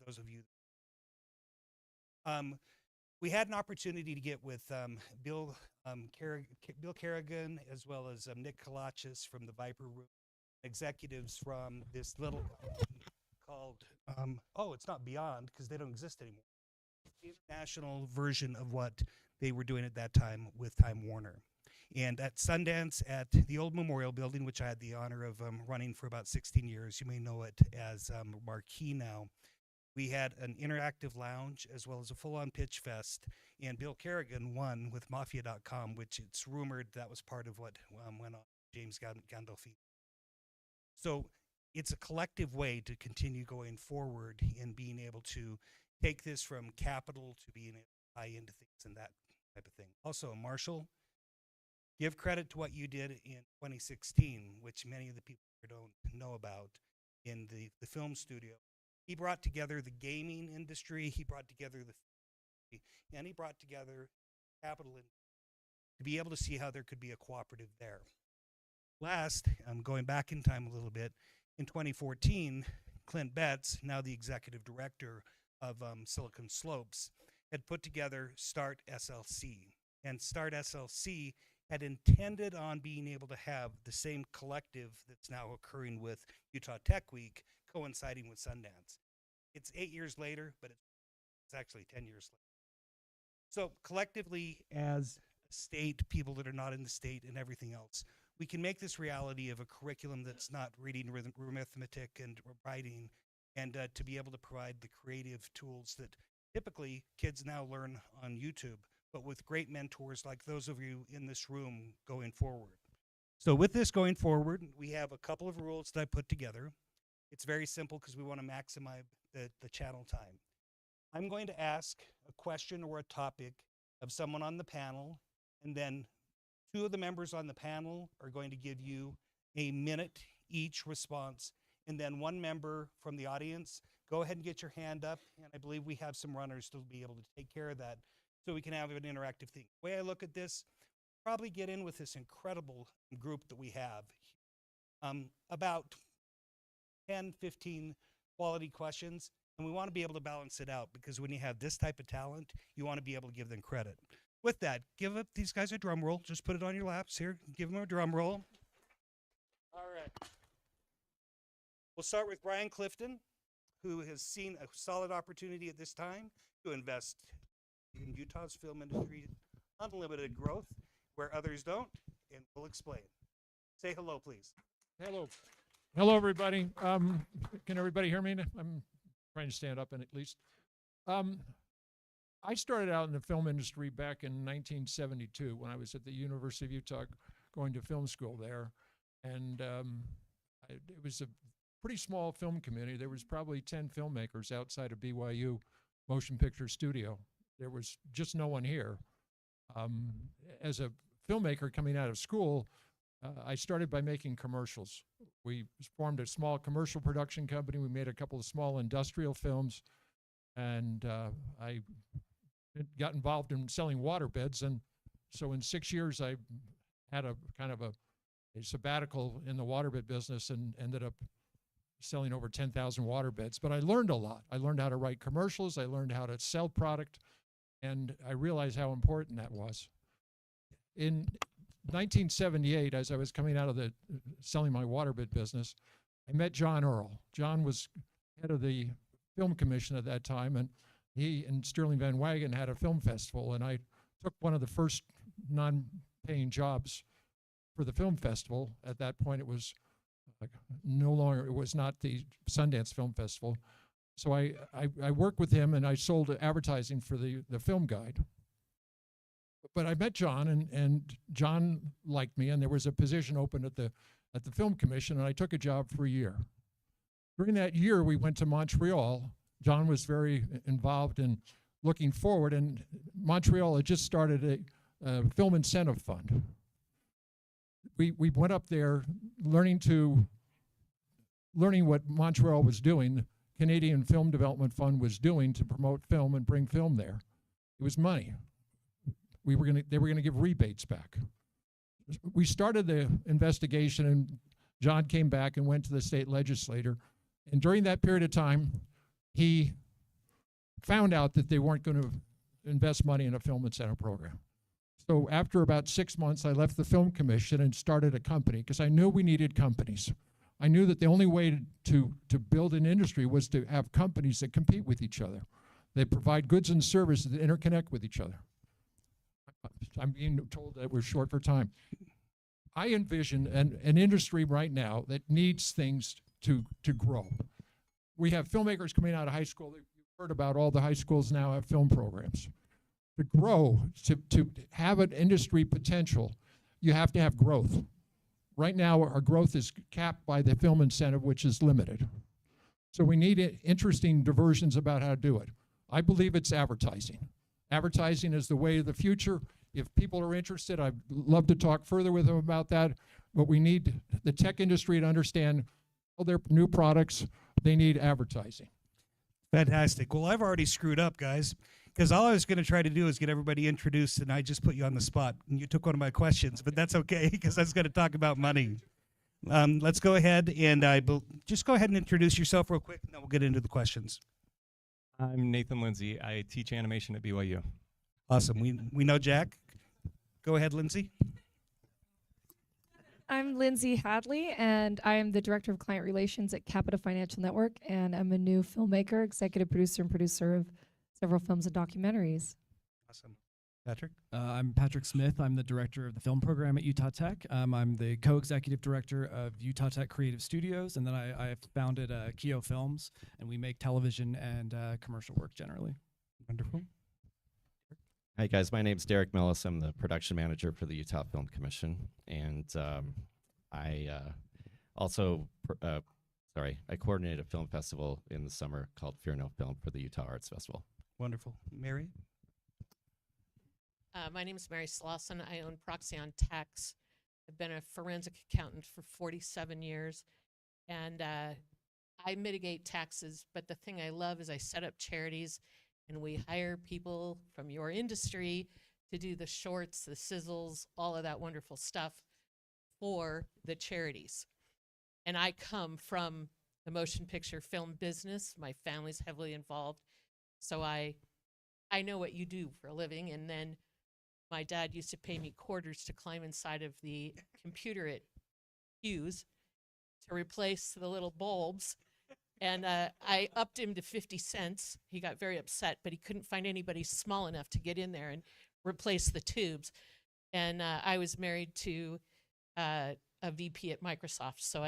those of you. We had an opportunity to get with Bill Kerrigan, as well as Nick Kalachis from the Viper Room, executives from this little called, it's not Beyond, because they don't exist anymore. The international version of what they were doing at that time with Time Warner. And at Sundance, at the old Memorial Building, which I had the honor of running for about 16 years, you may know it as Marquee now, we had an interactive lounge as well as a full-on pitch fest. And Bill Kerrigan won with Mafia.com, which it's rumored that was part of what went on James Gandolfini. So it's a collective way to continue going forward in being able to take this from capital to being able to tie into things and that type of thing. Also, Marshall, give credit to what you did in 2016, which many of the people here don't know about, in the film studio. He brought together the gaming industry, he brought together and he brought together capital to be able to see how there could be a cooperative there. Last, going back in time a little bit, in 2014, Clint Betts, now the executive director of Silicon Slopes, had put together Start SLC. And Start SLC had intended on being able to have the same collective that's now occurring with Utah Tech Week coinciding with Sundance. It's 8 years later, but it's actually 10 years later. So collectively, as a state, people that are not in the state and everything else, we can make this reality of a curriculum that's not reading, arithmetic, and writing, and to be able to provide the creative tools that typically kids now learn on YouTube, but with great mentors like those of you in this room going forward. So with this going forward, we have a couple of rules that I put together. It's very simple because we want to maximize the channel time. I'm going to ask a question or a topic of someone on the panel, and then two of the members on the panel are going to give you a minute each response, and then one member from the audience, go ahead and get your hand up, and I believe we have some runners to be able to take care of that so we can have an interactive thing. The way I look at this, probably get in with this incredible group that we have. About 10, 15 quality questions, and we want to be able to balance it out, because when you have this type of talent, you want to be able to give them credit. With that, give up these guys a drum roll. Just put it on your laps here. Give them a drum roll. All right. We'll start with Brian Clifton, who has seen a solid opportunity at this time to invest in Utah's film industry, unlimited growth, where others don't, and we'll explain. Say hello, please. Hello. Hello, everybody. Can everybody hear me? I'm trying to stand up and at least. I started out in the film industry back in 1972 when I was at the University of Utah going to film school there. And it was a pretty small film community. There was probably 10 filmmakers outside of BYU Motion Picture Studio. There was just no one here. As a filmmaker coming out of school, I started by making commercials. We formed a small commercial production company. We made a couple of small industrial films, and I got involved in selling waterbeds. And so in 6 years, I had a kind of a sabbatical in the waterbed business and ended up selling over 10,000 waterbeds. But I learned a lot. I learned how to write commercials. I learned how to sell product, and I realized how important that was. In 1978, as I was coming out of the selling my waterbed business, I met John Earl. John was head of the film commission at that time, and he and Sterling Van Wagen had a film festival, and I took one of the first non-paying jobs for the film festival. At that point, it was it was not the Sundance Film Festival. So I worked with him, and I sold advertising for the film guide. But I met John, and John liked me, and there was a position open at the film commission, and I took a job for a year. During that year, we went to Montreal. John was very involved in looking forward, and Montreal had just started a film incentive fund. We went up there learning what Montreal was doing, the Canadian Film Development Fund was doing to promote film and bring film there. It was money. They were gonna give rebates back. We started the investigation, and John came back and went to the state legislator. And during that period of time, he found out that they weren't going to invest money in a film incentive program. So after about 6 months, I left the Film Commission and started a company because I knew we needed companies. I knew that the only way to build an industry was to have companies that compete with each other. They provide goods and services that interconnect with each other. I'm being told that we're short for time. I envision an industry right now that needs things to grow. We have filmmakers coming out of high school. You've heard about all the high schools now have film programs. To grow, to have an industry potential, you have to have growth. Right now, our growth is capped by the film incentive, which is limited. So we need interesting diversions about how to do it. I believe it's advertising. Advertising is the way of the future. If people are interested, I'd love to talk further with them about that. But we need the tech industry to understand all their new products. They need advertising. Fantastic. Well, I've already screwed up, guys, because all I was going to try to do is get everybody introduced, and I just put you on the spot. And you took one of my questions, but that's okay because I was going to talk about money. Let's go ahead and just go ahead and introduce yourself real quick, and then we'll get into the questions. I'm Nathan Lindsay. I teach animation at BYU. Awesome. We know Jack. Go ahead, Lindsay. I'm Lindsay Hadley, and I am the Director of Client Relations at Capita Financial Network, and I'm a new filmmaker, executive producer, and producer of several films and documentaries. Awesome. Patrick? I'm Patrick Smith. I'm the director of the film program at Utah Tech. I'm the co-executive director of Utah Tech Creative Studios, and then I founded Keo Films, and we make television and commercial work generally. Wonderful. Hi guys, my name's Derek Millis. I'm the production manager for the Utah Film Commission, and I coordinate a film festival in the summer called Fear No Film for the Utah Arts Festival. Wonderful. Mary? My name is Mary Slauson. I own Proxyon Tax. I've been a forensic accountant for 47 years, and I mitigate taxes, but the thing I love is I set up charities, and we hire people from your industry to do the shorts, the sizzles, all of that wonderful stuff for the charities. And I come from the motion picture film business. My family's heavily involved, so I know what you do for a living. And then my dad used to pay me quarters to climb inside of the computer at Hughes to replace the little bulbs. And I upped him to 50 cents. He got very upset, but he couldn't find anybody small enough to get in there and replace the tubes. And I was married to a VP at Microsoft, so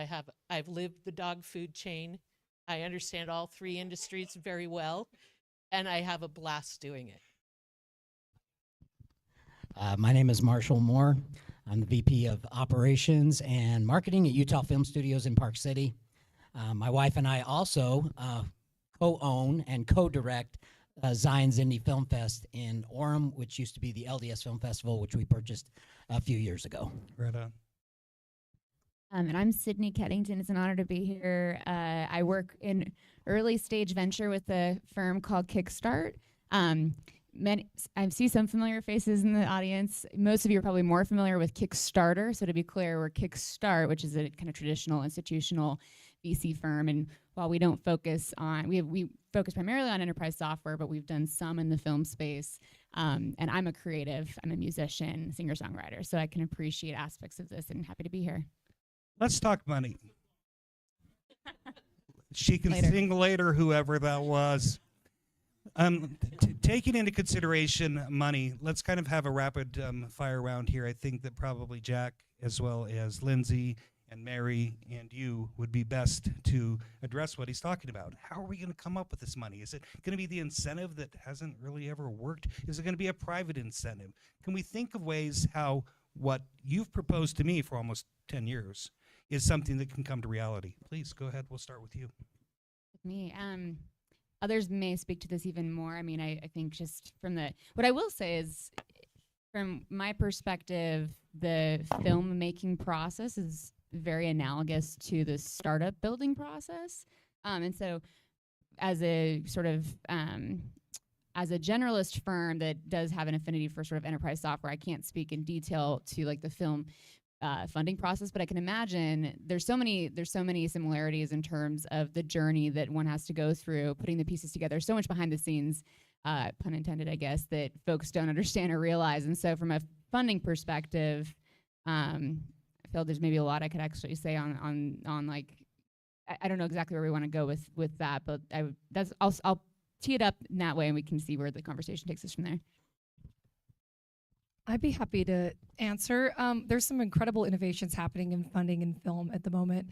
I've lived the dog food chain. I understand all three industries very well, and I have a blast doing it. My name is Marshall Moore. I'm the VP of Operations and Marketing at Utah Film Studios in Park City. My wife and I also co-own and co-direct Zion's Indie Film Fest in Orem, which used to be the LDS Film Festival, which we purchased a few years ago. Right on. And I'm Sydney Keddington. It's an honor to be here. I work in early stage venture with a firm called Kickstart. I see some familiar faces in the audience. Most of you are probably more familiar with Kickstarter. So to be clear, we're Kickstart, which is a kind of traditional institutional VC firm. And while we don't focus on, we focus primarily on enterprise software, but we've done some in the film space. And I'm a creative, I'm a musician, singer-songwriter. So I can appreciate aspects of this and happy to be here. Let's talk money. She can sing later, whoever that was. Taking into consideration money, let's kind of have a rapid fire round here. I think that probably Jack, as well as Lindsay and Mary and you, would be best to address what he's talking about. How are we going to come up with this money? Is it going to be the incentive that hasn't really ever worked? Is it going to be a private incentive? Can we think of ways how what you've proposed to me for almost 10 years is something that can come to reality? Please, go ahead. We'll start with you. With me, others may speak to this even more. I mean, I think just from what I will say is, from my perspective, the filmmaking process is very analogous to the startup building process. And so as a sort of, as a generalist firm that does have an affinity for sort of enterprise software, I can't speak in detail to like the film funding process, but I can imagine there's so many similarities in terms of the journey that one has to go through, putting the pieces together. So much behind the scenes, pun intended, I guess, that folks don't understand or realize. And so, from a funding perspective, I feel there's maybe a lot I could actually say on like I don't know exactly where we want to go with that, but I'll tee it up in that way, and we can see where the conversation takes us from there. I'd be happy to answer. There's some incredible innovations happening in funding in film at the moment.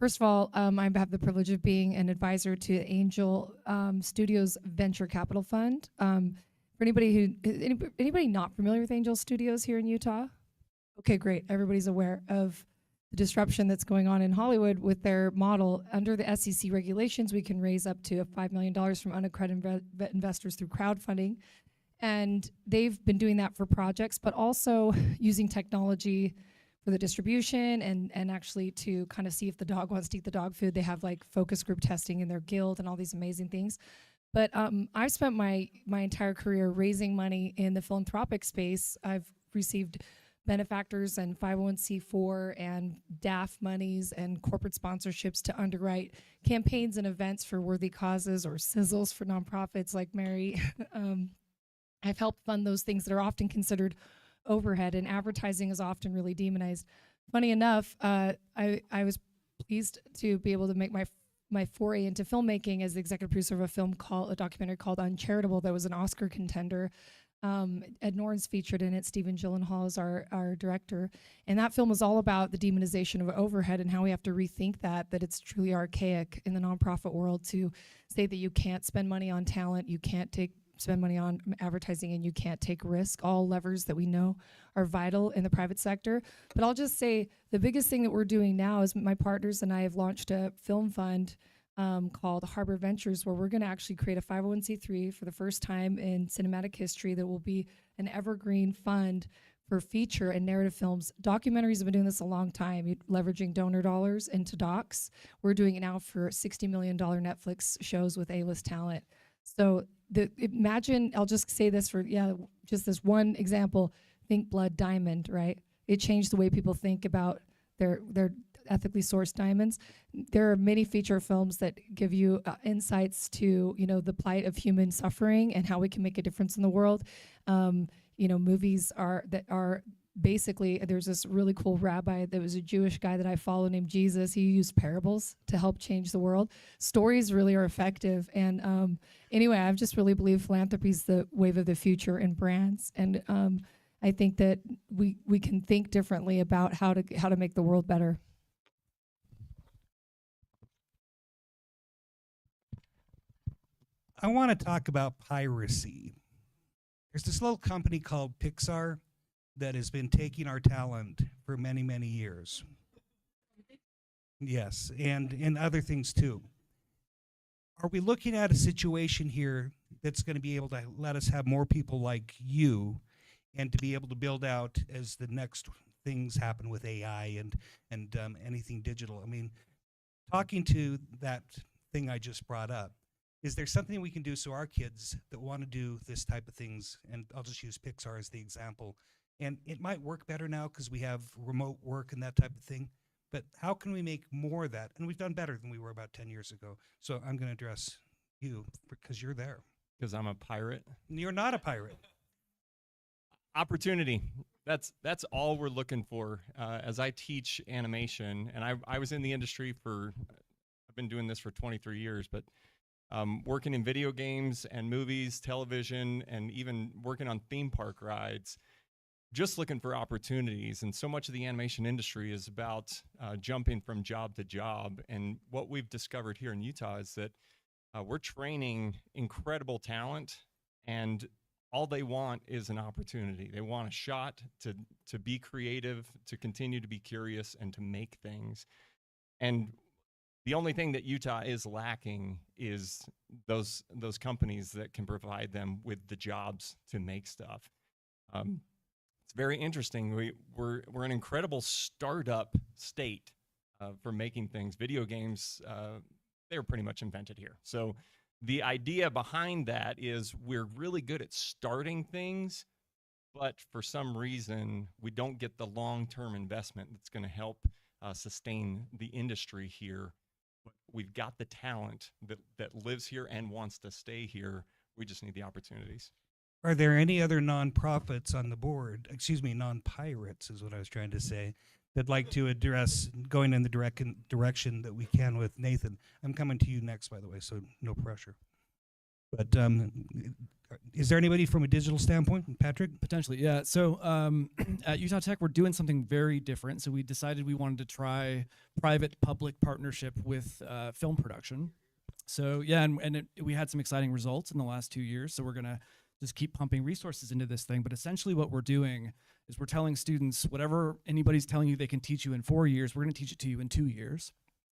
First of all, I have the privilege of being an advisor to Angel Studios Venture Capital Fund. For anybody not familiar with Angel Studios here in Utah? Okay, great. Everybody's aware of the disruption that's going on in Hollywood with their model. Under the SEC regulations, we can raise up to $5 million from unaccredited investors through crowdfunding. And they've been doing that for projects, but also using technology for the distribution and actually to kind of see if the dog wants to eat the dog food. They have like focus group testing in their guild and all these amazing things. But I've spent my entire career raising money in the philanthropic space. I've received benefactors and 501c4 and DAF monies and corporate sponsorships to underwrite campaigns and events for worthy causes, or sizzles for nonprofits like Mary. I've helped fund those things that are often considered overhead, and advertising is often really demonized. Funny enough, I was pleased to be able to make my foray into filmmaking as the executive producer of a documentary called Uncharitable that was an Oscar contender. Ed Norton's featured in it. Stephen Gyllenhaal is our director. And that film was all about the demonization of overhead and how we have to rethink that it's truly archaic in the nonprofit world to say that you can't spend money on talent, you can't spend money on advertising, and you can't take risk, all levers that we know are vital in the private sector. But I'll just say the biggest thing that we're doing now is my partners and I have launched a film fund called Harbor Ventures, where we're going to actually create a 501c3 for the first time in cinematic history that will be an evergreen fund for feature and narrative films. Documentaries have been doing this a long time, leveraging donor dollars into docs. We're doing it now for $60 million Netflix shows with A-list talent. So imagine, I'll just say this just this one example, think Blood Diamond, right? It changed the way people think about their ethically sourced diamonds. There are many feature films that give you insights to, the plight of human suffering and how we can make a difference in the world. Movies that are basically, there's this really cool rabbi that was a Jewish guy that I follow named Jesus. He used parables to help change the world. Stories really are effective. And anyway, I've just really believe philanthropy is the wave of the future in brands. And I think that we can think differently about how to make the world better. I want to talk about piracy. There's this little company called Pixar that has been taking our talent for many, many years. Yes, and other things too. Are we looking at a situation here that's going to be able to let us have more people like you and to be able to build out as the next things happen with AI and anything digital? I mean, talking to that thing I just brought up, is there something we can do so our kids that want to do this type of things, and I'll just use Pixar as the example, and it might work better now because we have remote work and that type of thing, but how can we make more of that? And we've done better than we were about 10 years ago. So I'm going to address you because you're there. Because I'm a pirate. You're not a pirate. Opportunity. That's all we're looking for. As I teach animation, and I was in the industry I've been doing this for 23 years, but working in video games and movies, television, and even working on theme park rides, just looking for opportunities. And so much of the animation industry is about jumping from job to job. And what we've discovered here in Utah is that we're training incredible talent, and all they want is an opportunity. They want a shot to be creative, to continue to be curious, and to make things. And the only thing that Utah is lacking is those companies that can provide them with the jobs to make stuff. It's very interesting. We're an incredible startup state for making things. Video games, they were pretty much invented here. So the idea behind that is we're really good at starting things, but for some reason, we don't get the long-term investment that's going to help sustain the industry here. We've got the talent that lives here and wants to stay here. We just need the opportunities. Are there any other nonprofits on the board, excuse me, non-pirates is what I was trying to say, that'd like to address going in the direction that we can with Nathan? I'm coming to you next, by the way, so no pressure. But is there anybody from a digital standpoint? Patrick? Potentially, yeah. So at Utah Tech, we're doing something very different. So we decided we wanted to try private-public partnership with film production. So yeah, and we had some exciting results in the last 2 years. So we're gonna just keep pumping resources into this thing. But essentially what we're doing is we're telling students whatever anybody's telling you they can teach you in 4 years, we're gonna teach it to you in 2 years.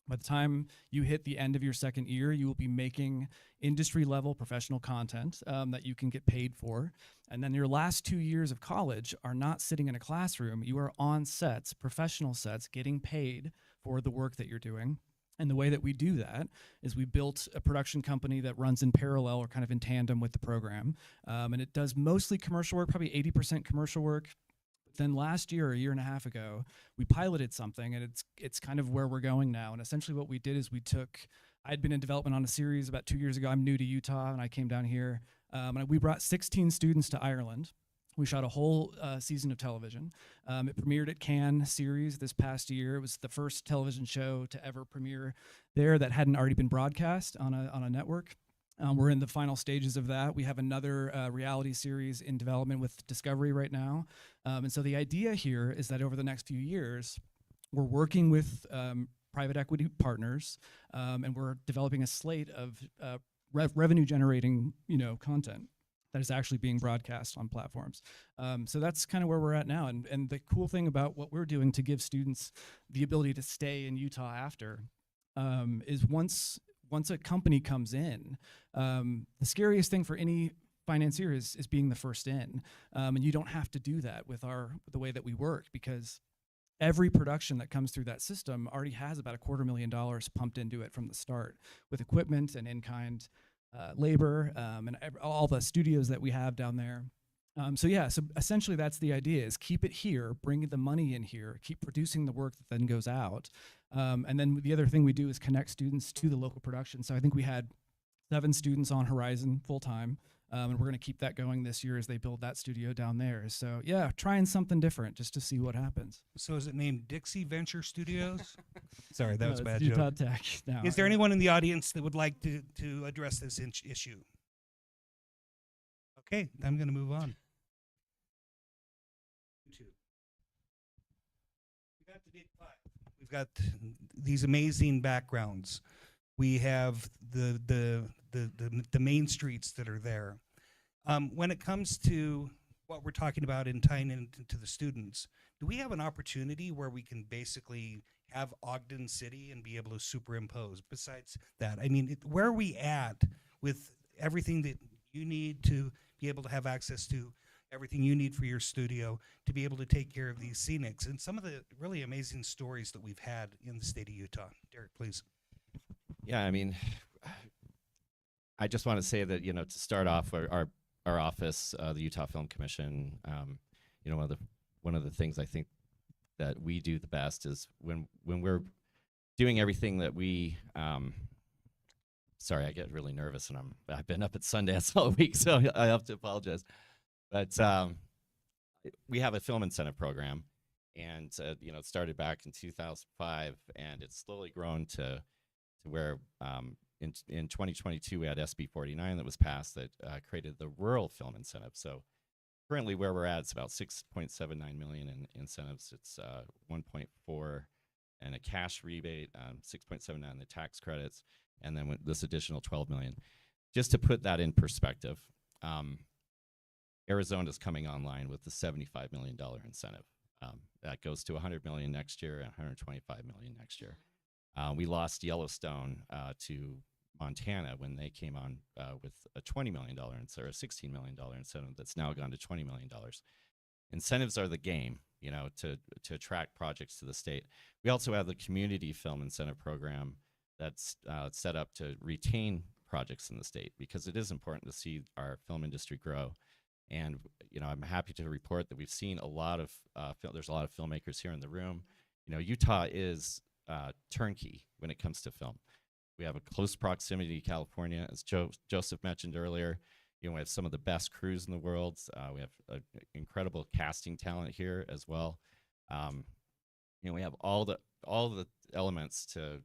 By the time you hit the end of your second year, you will be making industry-level professional content that you can get paid for. And then your last 2 years of college are not sitting in a classroom. You are on sets, professional sets, getting paid for the work that you're doing. And the way that we do that is we built a production company that runs in parallel or kind of in tandem with the program. And it does mostly commercial work, probably 80% commercial work. Then last year, a year and a half ago, we piloted something, and it's kind of where we're going now. And essentially what we did is I'd been in development on a series about 2 years ago. I'm new to Utah, and I came down here. And we brought 16 students to Ireland. We shot a whole season of television. It premiered at Cannes series this past year. It was the first television show to ever premiere there that hadn't already been broadcast on a network. We're in the final stages of that. We have another reality series in development with Discovery right now. And so the idea here is that over the next few years, we're working with private equity partners, and we're developing a slate of revenue generating, content that is actually being broadcast on platforms. So that's kind of where we're at now. And the cool thing about what we're doing to give students the ability to stay in Utah after is once a company comes in, the scariest thing for any financier is being the first in. And you don't have to do that with the way that we work, because every production that comes through that system already has about $250,000 pumped into it from the start, with equipment and in-kind labor and all the studios that we have down there. So essentially that's the idea, is keep it here, bring the money in here, keep producing the work that then goes out. And then the other thing we do is connect students to the local production. So I think we had 7 students on Horizon full-time, and we're gonna keep that going this year as they build that studio down there. So yeah, trying something different just to see what happens. So is it named Dixie Venture Studios? Sorry, that was a No, bad it's Utah joke. Tech now. Is there anyone in the audience that would like to address this issue? Okay, I'm going to move on. We've got the big 5. We've got these amazing backgrounds. We have the main streets that are there. When it comes to what we're talking about in tying into the students, do we have an opportunity where we can basically have Ogden City and be able to superimpose? Besides that, I mean, where are we at with everything that you need to be able to have access to, everything you need for your studio to be able to take care of these scenics and some of the really amazing stories that we've had in the state of Utah? Derek, please. Yeah, I mean, I just want to say that, to start off, our office, the Utah Film Commission, one of the things I think that we do the best is when we're doing everything that we sorry, I get really nervous, and I've been up at Sundance all week, so I have to apologize. But we have a film incentive program, and it started back in 2005, and it's slowly grown to where in 2022 we had SB 49 that was passed that created the rural film incentive. So currently where we're at, it's about 6.79 million in incentives. It's 1.4 and a cash rebate, 6.79 the tax credits, and then with this additional 12 million. Just to put that in perspective, Arizona's coming online with the $75 million incentive. That goes to 100 million next year and 125 million next year. We lost Yellowstone to Montana when they came on with a $20 million incentive, or a $16 million incentive that's now gone to $20 million. Incentives are the game, to attract projects to the state. We also have the Community Film Incentive Program that's set up to retain projects in the state, because it is important to see our film industry grow. And I'm happy to report that we've seen a lot of there's a lot of filmmakers here in the room. Utah is turnkey when it comes to film. We have a close proximity to California, as Joseph mentioned earlier. We have some of the best crews in the world. We have incredible casting talent here as well. We have all the elements to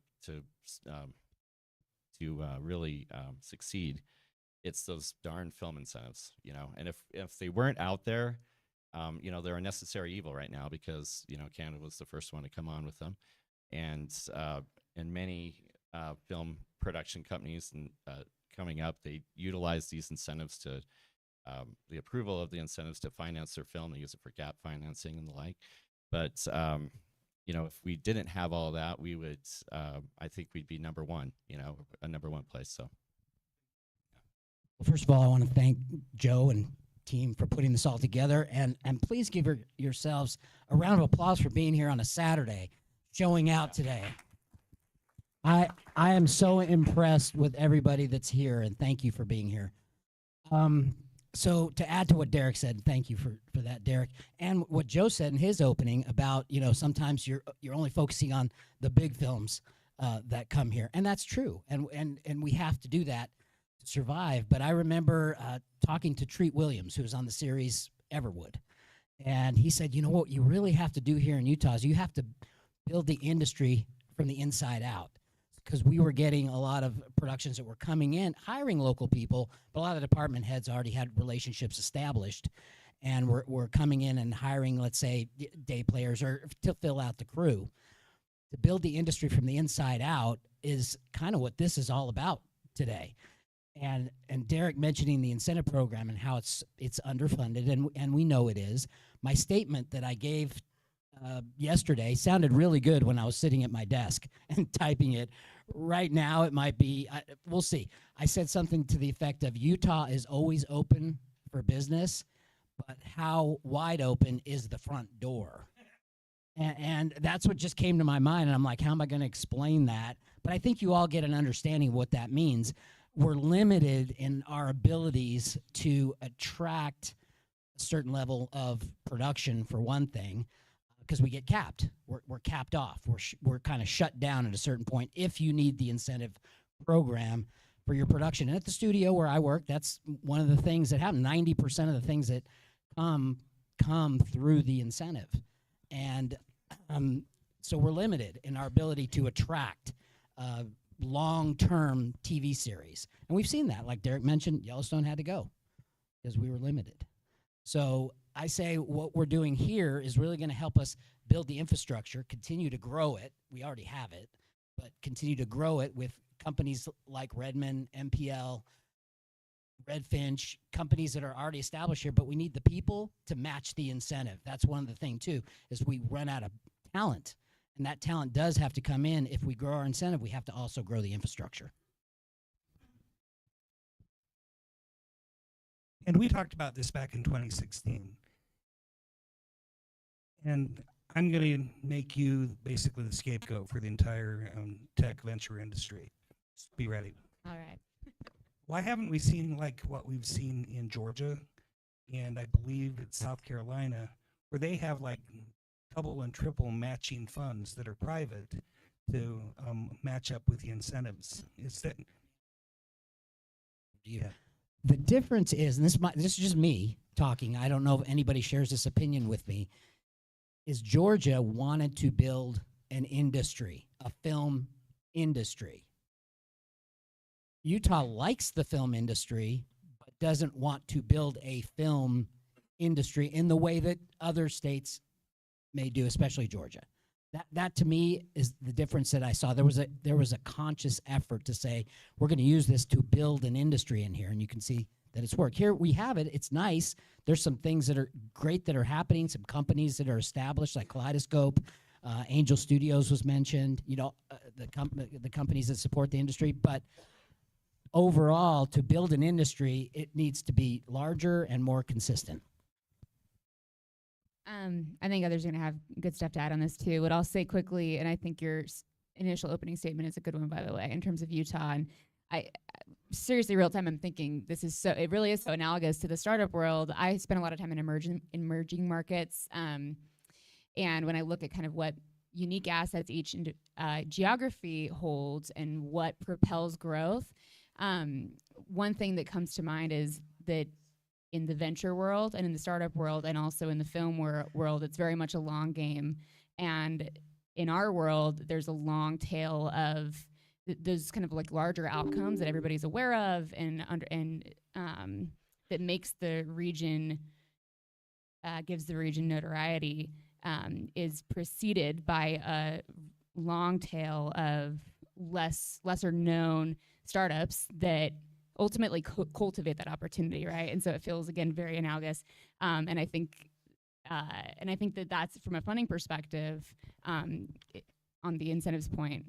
really succeed. It's those darn film incentives, and if they weren't out there, they're a necessary evil right now because, Canada was the first one to come on with them. And many film production companies and coming up, they utilize these incentives to, the approval of the incentives to finance their film. They use it for gap financing and the like. But, if we didn't have all that, we would, I think we'd be number one, a number one place. So. Well, first of all, I want to thank Joe and team for putting this all together, and please give yourselves a round of applause for being here on a Saturday, showing out today. I am so impressed with everybody that's here, and thank you for being here. So to add to what Derek said, thank you for that, Derek, and what Joe said in his opening about sometimes you're only focusing on the big films that come here, and that's true, and we have to do that to survive. But I remember talking to Treat Williams, who was on the series Everwood, and he said, what you really have to do here in Utah is you have to build the industry from the inside out. Because we were getting a lot of productions that were coming in, hiring local people, but a lot of the department heads already had relationships established, and were coming in and hiring, let's say, day players or to fill out the crew. To build the industry from the inside out is kind of what this is all about today. And Derek mentioning the incentive program and how it's underfunded, and we know it is. My statement that I gave yesterday sounded really good when I was sitting at my desk and typing it. Right now, it might be, we'll see. I said something to the effect of Utah is always open for business, but how wide open is the front door? And that's what just came to my mind. And I'm like, how am I going to explain that? But I think you all get an understanding of what that means. We're limited in our abilities to attract a certain level of production, for one thing, because we get capped. We're capped off. We're kind of shut down at a certain point if you need the incentive program for your production. And at the studio where I work, that's one of the things that happen. 90% of the things that come through the incentive. And so we're limited in our ability to attract long-term TV series. And we've seen that. Like Derek mentioned, Yellowstone had to go because we were limited. So I say what we're doing here is really going to help us build the infrastructure, continue to grow it. We already have it, but continue to grow it with companies like Redmond, MPL, Redfinch, companies that are already established here, but we need the people to match the incentive. That's one of the things, too, is we run out of talent, and that talent does have to come in. If we grow our incentive, we have to also grow the infrastructure. And we talked about this back in 2016. And I'm going to make you basically the scapegoat for the entire tech venture industry. Just be ready. All right. Why haven't we seen like what we've seen in Georgia and I believe in South Carolina, where they have like double and triple matching funds that are private to match up with the incentives? Is that? Yeah. The difference is, and this is just me talking, I don't know if anybody shares this opinion with me, is Georgia wanted to build an industry, a film industry. Utah likes the film industry, but doesn't want to build a film industry in the way that other states may do, especially Georgia. That to me is the difference that I saw. There was a conscious effort to say, we're going to use this to build an industry in here, and you can see that it's worked. Here we have it. It's nice. There's some things that are great that are happening, some companies that are established, like Kaleidoscope, Angel Studios was mentioned, the companies that support the industry. But overall, to build an industry, it needs to be larger and more consistent. I think others are going to have good stuff to add on this too. What I'll say quickly, and I think your initial opening statement is a good one, by the way, in terms of Utah. And seriously real time, I'm thinking it really is so analogous to the startup world. I spend a lot of time in emerging markets. And when I look at kind of what unique assets each geography holds and what propels growth, one thing that comes to mind is that in the venture world and in the startup world and also in the film world, it's very much a long game. And in our world, there's a long tail of those kind of like larger outcomes that everybody's aware of and that makes the region, gives the region notoriety, is preceded by a long tail of lesser known startups that ultimately cultivate that opportunity, right? And so it feels, again, very analogous. And I think that that's, from a funding perspective, on the incentives point,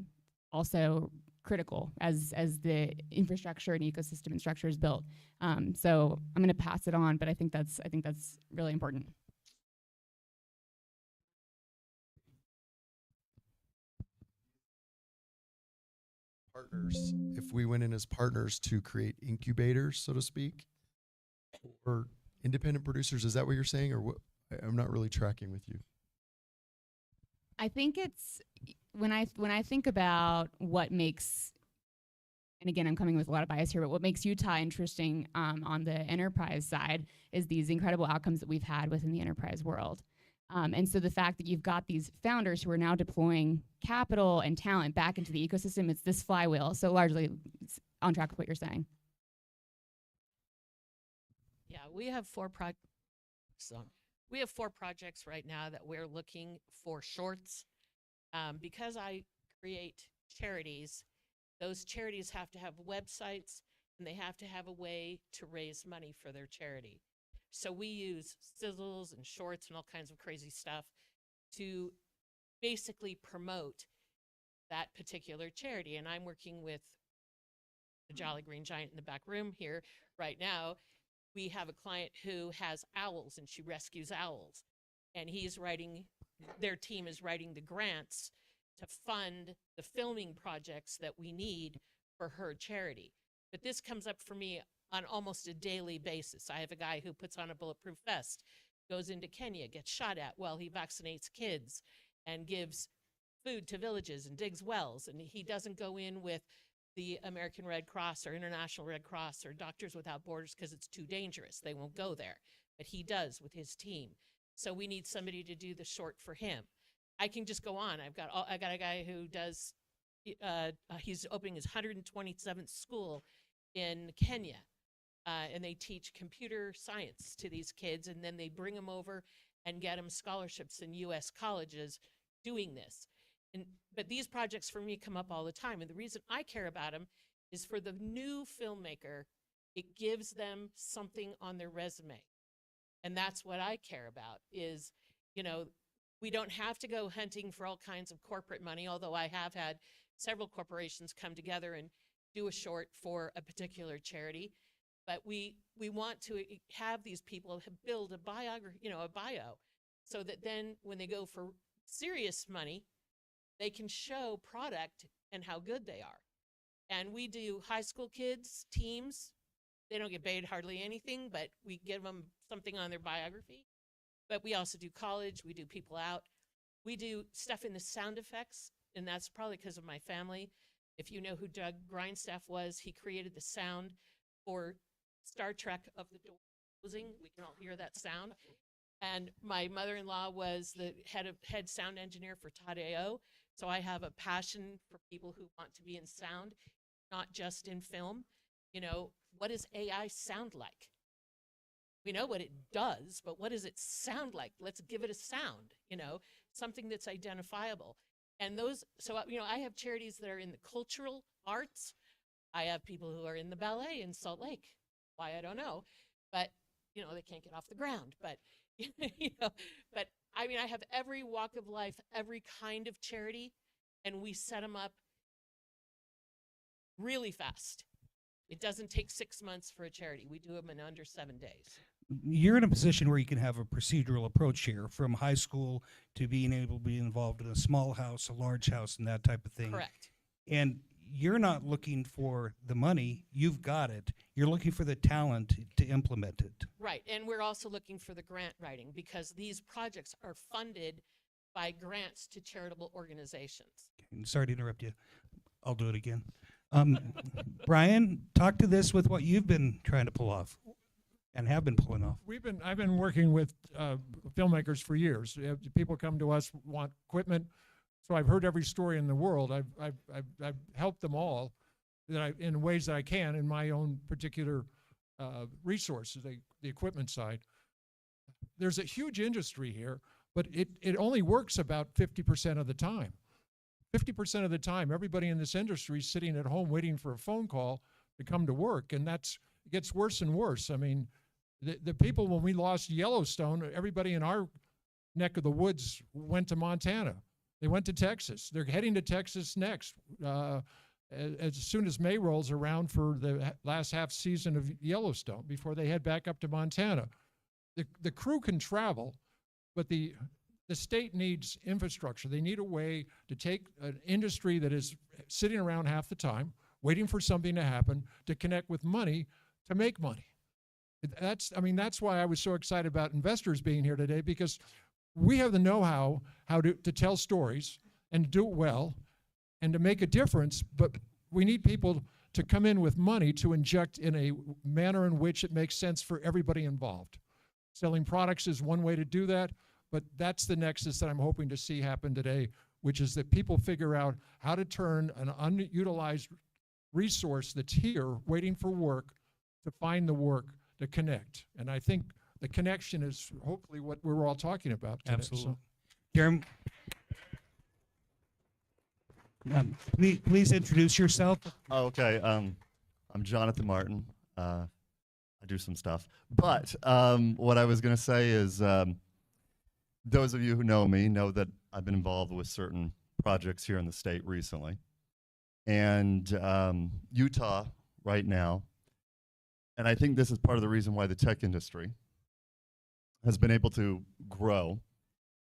also critical as the infrastructure and ecosystem and structure is built. So I'm going to pass it on, but I think that's really important. Partners, if we went in as partners to create incubators, so to speak, or independent producers, is that what you're saying, or what? I'm not really tracking with you. I think it's when I think about what makes, and again, I'm coming with a lot of bias here, but what makes Utah interesting on the enterprise side is these incredible outcomes that we've had within the enterprise world. And so the fact that you've got these founders who are now deploying capital and talent back into the ecosystem, it's this flywheel. So largely it's on track with what you're saying. Yeah, we have four projects right now that we're looking for shorts. Because I create charities, those charities have to have websites and they have to have a way to raise money for their charity. So we use sizzles and shorts and all kinds of crazy stuff to basically promote that particular charity. And I'm working with the Jolly Green Giant in the back room here right now. We have a client who has owls and she rescues owls. And their team is writing the grants to fund the filming projects that we need for her charity. But this comes up for me on almost a daily basis. I have a guy who puts on a bulletproof vest, goes into Kenya, gets shot at while he vaccinates kids and gives food to villages and digs wells. And he doesn't go in with the American Red Cross or International Red Cross or Doctors Without Borders because it's too dangerous. They won't go there. But he does with his team. So we need somebody to do the short for him. I can just go on. I got a guy who does, he's opening his 127th school in Kenya. And they teach computer science to these kids, and then they bring them over and get them scholarships in U.S. colleges doing this. But these projects for me come up all the time, and the reason I care about them is for the new filmmaker, it gives them something on their resume. And that's what I care about is, we don't have to go hunting for all kinds of corporate money, although I have had several corporations come together and do a short for a particular charity. But we want to have these people build a biography, a bio, so that then when they go for serious money, they can show product and how good they are. And we do high school kids, teams. They don't get paid hardly anything, but we give them something on their biography. But we also do college. We do people out. We do stuff in the sound effects, and that's probably because of my family. If you know who Doug Grindstaff was, he created the sound for Star Trek of the door closing. We can all hear that sound. And my mother-in-law was the head sound engineer for Todd AO. So I have a passion for people who want to be in sound, not just in film. What does AI sound like? We know what it does, but what does it sound like? Let's give it a sound, something that's identifiable. And I have charities that are in the cultural arts. I have people who are in the ballet in Salt Lake. Why, I don't know, but they can't get off the ground. But I have every walk of life, every kind of charity, and we set them up really fast. It doesn't take 6 months for a charity. We do them in under 7 days. You're in a position where you can have a procedural approach here, from high school to being able to be involved in a small house, a large house, and that type of thing. Correct. And you're not looking for the money, you've got it. You're looking for the talent to implement it. Right, and we're also looking for the grant writing because these projects are funded by grants to charitable organizations. Sorry to interrupt you. I'll do it again. Brian, talk to this with what you've been trying to pull off and have been pulling off. I've been working with filmmakers for years. People come to us, want equipment. So I've heard every story in the world. I've helped them all in ways that I can in my own particular resources, the equipment side. There's a huge industry here, but it only works about 50% of the time. 50% of the time, everybody in this industry is sitting at home waiting for a phone call to come to work, and it gets worse and worse. I mean, the people, when we lost Yellowstone, everybody in our neck of the woods went to Montana. They went to Texas. They're heading to Texas next. As soon as May rolls around for the last half season of Yellowstone, before they head back up to Montana. The crew can travel, but the state needs infrastructure. They need a way to take an industry that is sitting around half the time, waiting for something to happen, to connect with money, to make money. That's why I was so excited about investors being here today, because we have the know-how to tell stories and to do it well and to make a difference, but we need people to come in with money to inject in a manner in which it makes sense for everybody involved. Selling products is one way to do that, but that's the nexus that I'm hoping to see happen today, which is that people figure out how to turn an unutilized resource that's here waiting for work to find the work to connect. And I think the connection is hopefully what we're all talking about today. Absolutely. Jeremy, please introduce yourself. Oh, okay. I'm Jonathan Martin. I do some stuff. But what I was going to say is those of you who know me know that I've been involved with certain projects here in the state recently. And Utah right now, and I think this is part of the reason why the tech industry has been able to grow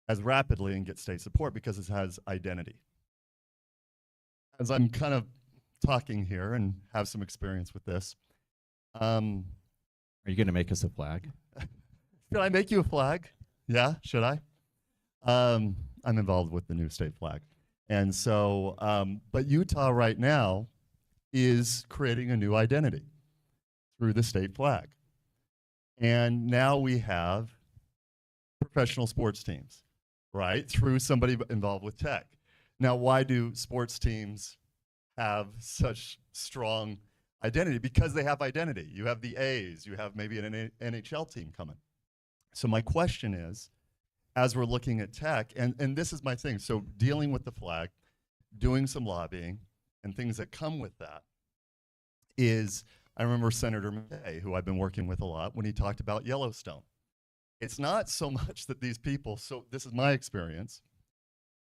as rapidly and get state support, because it has identity. As I'm kind of talking here and have some experience with this. Are you going to make us a flag? Should I make you a flag? Yeah, should I? I'm involved with the new state flag. And so, but Utah right now is creating a new identity through the state flag. And now we have professional sports teams, right? Through somebody involved with tech. Now, why do sports teams have such strong identity? Because they have identity. You have the A's, you have maybe an NHL team coming. So my question is, as we're looking at tech, and this is my thing, so dealing with the flag, doing some lobbying, and things that come with that, is I remember Senator May, who I've been working with a lot, when he talked about Yellowstone. It's not so much that these people, so this is my experience,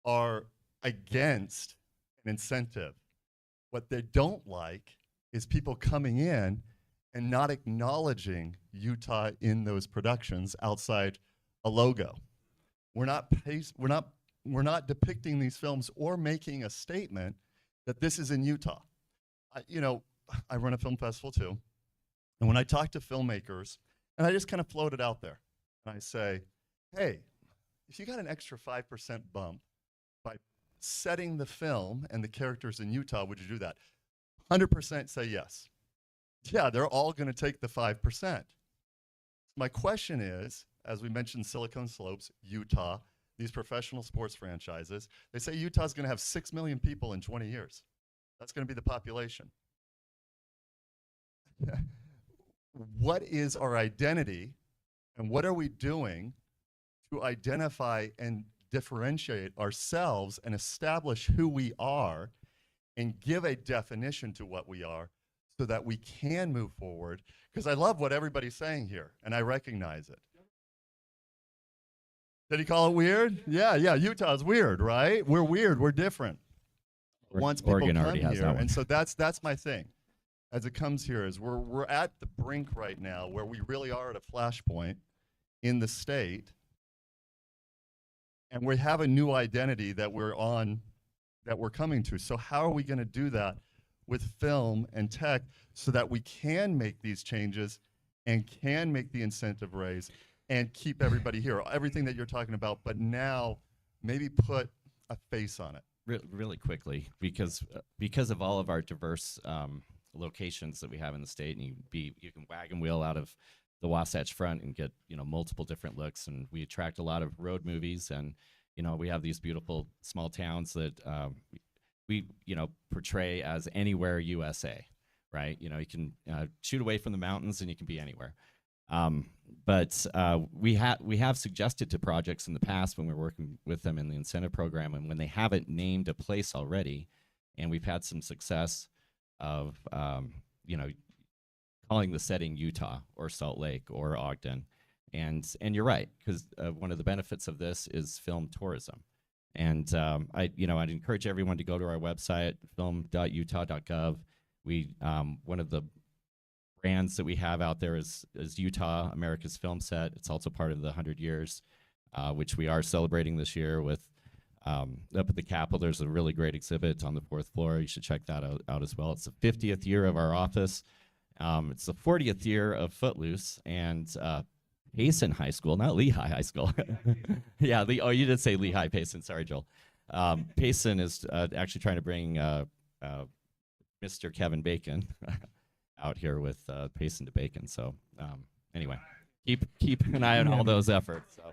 are against an incentive. What they don't like is people coming in and not acknowledging Utah in those productions outside a logo. We're not depicting these films or making a statement that this is in Utah. I run a film festival too, and when I talk to filmmakers, and I just kind of float it out there, and I say, hey, if you got an extra 5% bump by setting the film and the characters in Utah, would you do that? 100% say yes. Yeah, they're all going to take the 5%. My question is, as we mentioned Silicon Slopes, Utah, these professional sports franchises, they say Utah's going to have 6 million people in 20 years. That's going to be the population. What is our identity, and what are we doing to identify and differentiate ourselves and establish who we are and give a definition to what we are so that we can move forward? Because I love what everybody's saying here, and I recognize it. Did he call it weird? Yeah, Utah's weird, right? We're weird, we're different. Once people Oregon come already has here, that one. and so that's my thing. As it comes here, is we're at the brink right now where we really are at a flashpoint in the state, and we have a new identity that we're coming to. So how are we going to do that with film and tech so that we can make these changes and can make the incentive raise and keep everybody here. Everything that you're talking about, but now maybe put a face on it. Really quickly, because of all of our diverse locations that we have in the state, and you can wagon wheel out of the Wasatch Front and get multiple different looks, and we attract a lot of road movies, and we have these beautiful small towns that we portray as anywhere USA, right? You can shoot away from the mountains and you can be anywhere. But we have suggested to projects in the past when we're working with them in the incentive program, and when they haven't named a place already, and we've had some success of calling the setting Utah or Salt Lake or Ogden, and you're right, because one of the benefits of this is film tourism, and I'd encourage everyone to go to our website, film.utah.gov. We one of the brands that we have out there is Utah, America's Film Set. It's also part of the 100 years, which we are celebrating this year with up at the Capitol. There's a really great exhibit on the 4th floor. You should check that out as well. It's the 50th year of our office. It's the 40th year of Footloose and Payson High School, not Lehigh High School. Yeah, you did say Lehigh Payson. Sorry, Joel. Payson is actually trying to bring Mr. Kevin Bacon out here with Payson to Bacon. So anyway, keep an eye on all those efforts. So.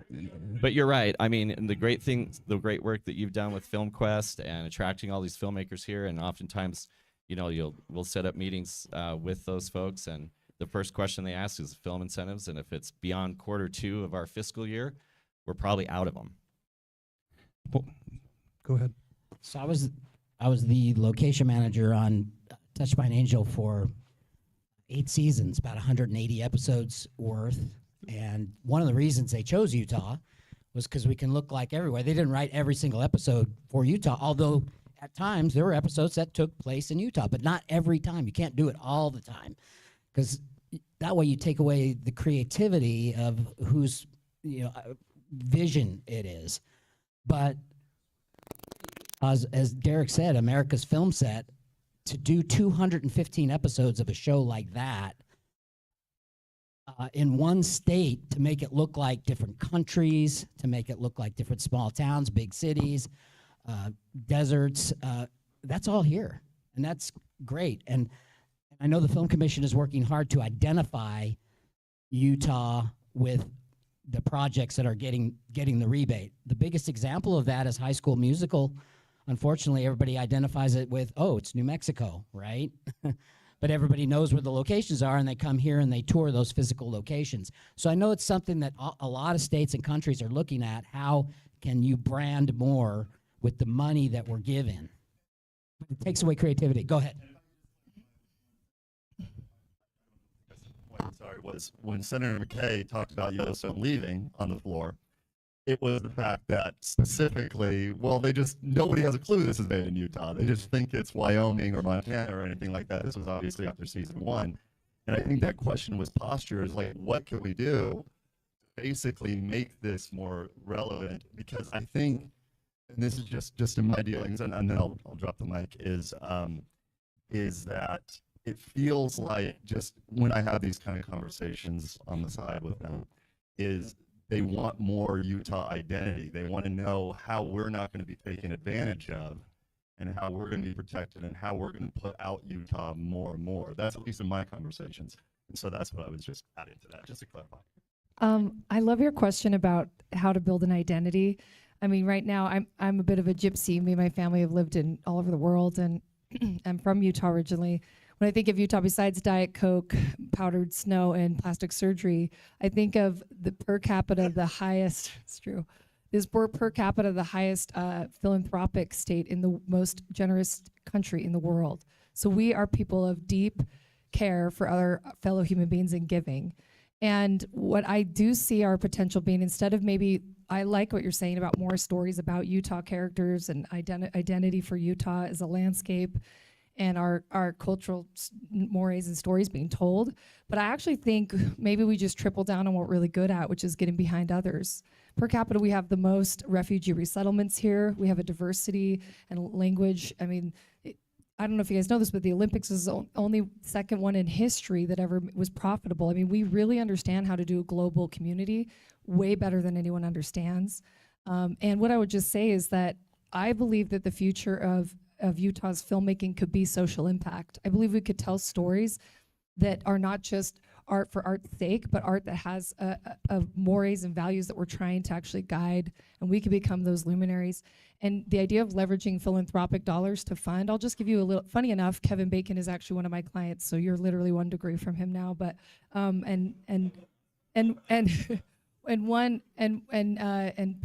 But you're right. I mean, and the great work that you've done with FilmQuest and attracting all these filmmakers here, and oftentimes, we'll set up meetings with those folks, and the first question they ask is film incentives, and if it's beyond Q2 of our fiscal year, we're probably out of them. Well, go ahead. So I was the location manager on Touched by an Angel for 8 seasons, about 180 episodes worth. And one of the reasons they chose Utah was because we can look like everywhere. They didn't write every single episode for Utah, although at times there were episodes that took place in Utah, but not every time. You can't do it all the time, because that way you take away the creativity of whose vision it is. But as Derek said, America's Film Set, to do 215 episodes of a show like that in one state, to make it look like different countries, to make it look like different small towns, big cities, deserts, that's all here, and that's great. And I know the Film Commission is working hard to identify Utah with the projects that are getting the rebate. The biggest example of that is High School Musical. Unfortunately, everybody identifies it with, it's New Mexico, right? But everybody knows where the locations are, and they come here and they tour those physical locations. So I know it's something that a lot of states and countries are looking at. How can you brand more with the money that we're given? It takes away creativity. Go ahead. Was when Senator McKay talked about Yellowstone leaving on the floor, it was the fact that specifically, nobody has a clue this is made in Utah. They just think it's Wyoming or Montana or anything like that. This was obviously after season 1. And I think that question was postured, like, what can we do to basically make this more relevant? Because I think, and this is just in my dealings, and then I'll drop the mic, is that it feels like, just when I have these kind of conversations on the side with them, is they want more Utah identity. They want to know how we're not going to be taken advantage of, and how we're going to be protected, and how we're going to put out Utah more and more. That's at least in my conversations. And so that's what I was just adding to that, just to clarify. I love your question about how to build an identity. I mean, right now I'm a bit of a gypsy. Me and my family have lived in all over the world, and I'm from Utah originally. When I think of Utah, besides Diet Coke, powdered snow, and plastic surgery, I think of the per capita, the highest, it's true, this per capita, the highest philanthropic state in the most generous country in the world. So we are people of deep care for other fellow human beings and giving. And what I do see our potential being, instead of maybe, I like what you're saying about more stories about Utah characters and identity for Utah as a landscape, and our cultural mores and stories being told. But I actually think maybe we just triple down on what we're really good at, which is getting behind others. Per capita, we have the most refugee resettlements here. We have a diversity and language. I mean, I don't know if you guys know this, but the Olympics is the only second one in history that ever was profitable. I mean, we really understand how to do a global community way better than anyone understands. And what I would just say is that I believe that the future of Utah's filmmaking could be social impact. I believe we could tell stories that are not just art for art's sake, but art that has a mores and values that we're trying to actually guide, and we could become those luminaries. And the idea of leveraging philanthropic dollars to fund, I'll just give you a little, funny enough, Kevin Bacon is actually one of my clients, so you're literally 1 degree from him now, but, and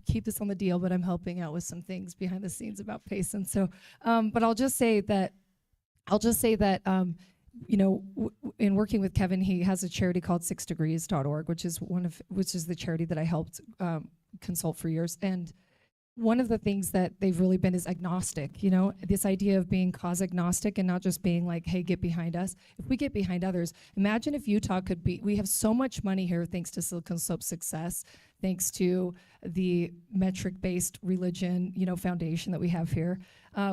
keep this on the deal, but I'm helping out with some things behind the scenes about Payson. So, but I'll just say that, you know, in working with Kevin, he has a charity called 6degrees.org, which is the charity that I helped consult for years. And one of the things that they've really been is agnostic, you know, this idea of being cause agnostic and not just being like, hey, get behind us. If we get behind others, imagine if Utah could be, we have so much money here thanks to Silicon Slope's success, thanks to the metric-based religion, you know, foundation that we have here.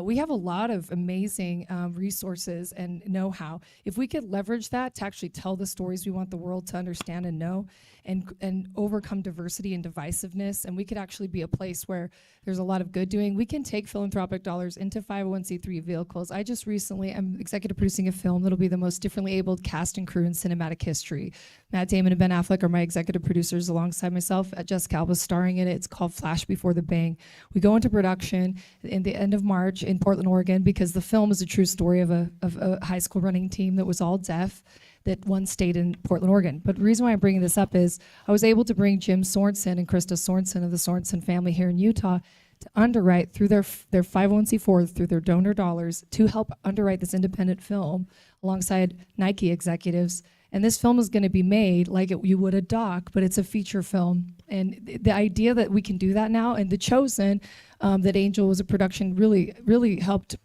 We have a lot of amazing resources and know-how. If we could leverage that to actually tell the stories we want the world to understand and know, and overcome diversity and divisiveness, and we could actually be a place where there's a lot of good doing. We can take philanthropic dollars into 501c3 vehicles. I just recently, I'm executive producing a film that'll be the most differently abled cast and crew in cinematic history. Matt Damon and Ben Affleck are my executive producers alongside myself. Jessica Alba's starring in it. It's called Flash Before the Bang. We go into production in the end of March in Portland, Oregon, because the film is a true story of a high school running team that was all deaf, that once stayed in Portland, Oregon. But the reason why I'm bringing this up is I was able to bring Jim Sorensen and Krista Sorensen of the Sorensen family here in Utah to underwrite through their 501c4, through their donor dollars, to help underwrite this independent film alongside Nike executives. And this film is going to be made like you would a doc, but it's a feature film. And the idea that we can do that now, and The Chosen, that Angel was a production, really helped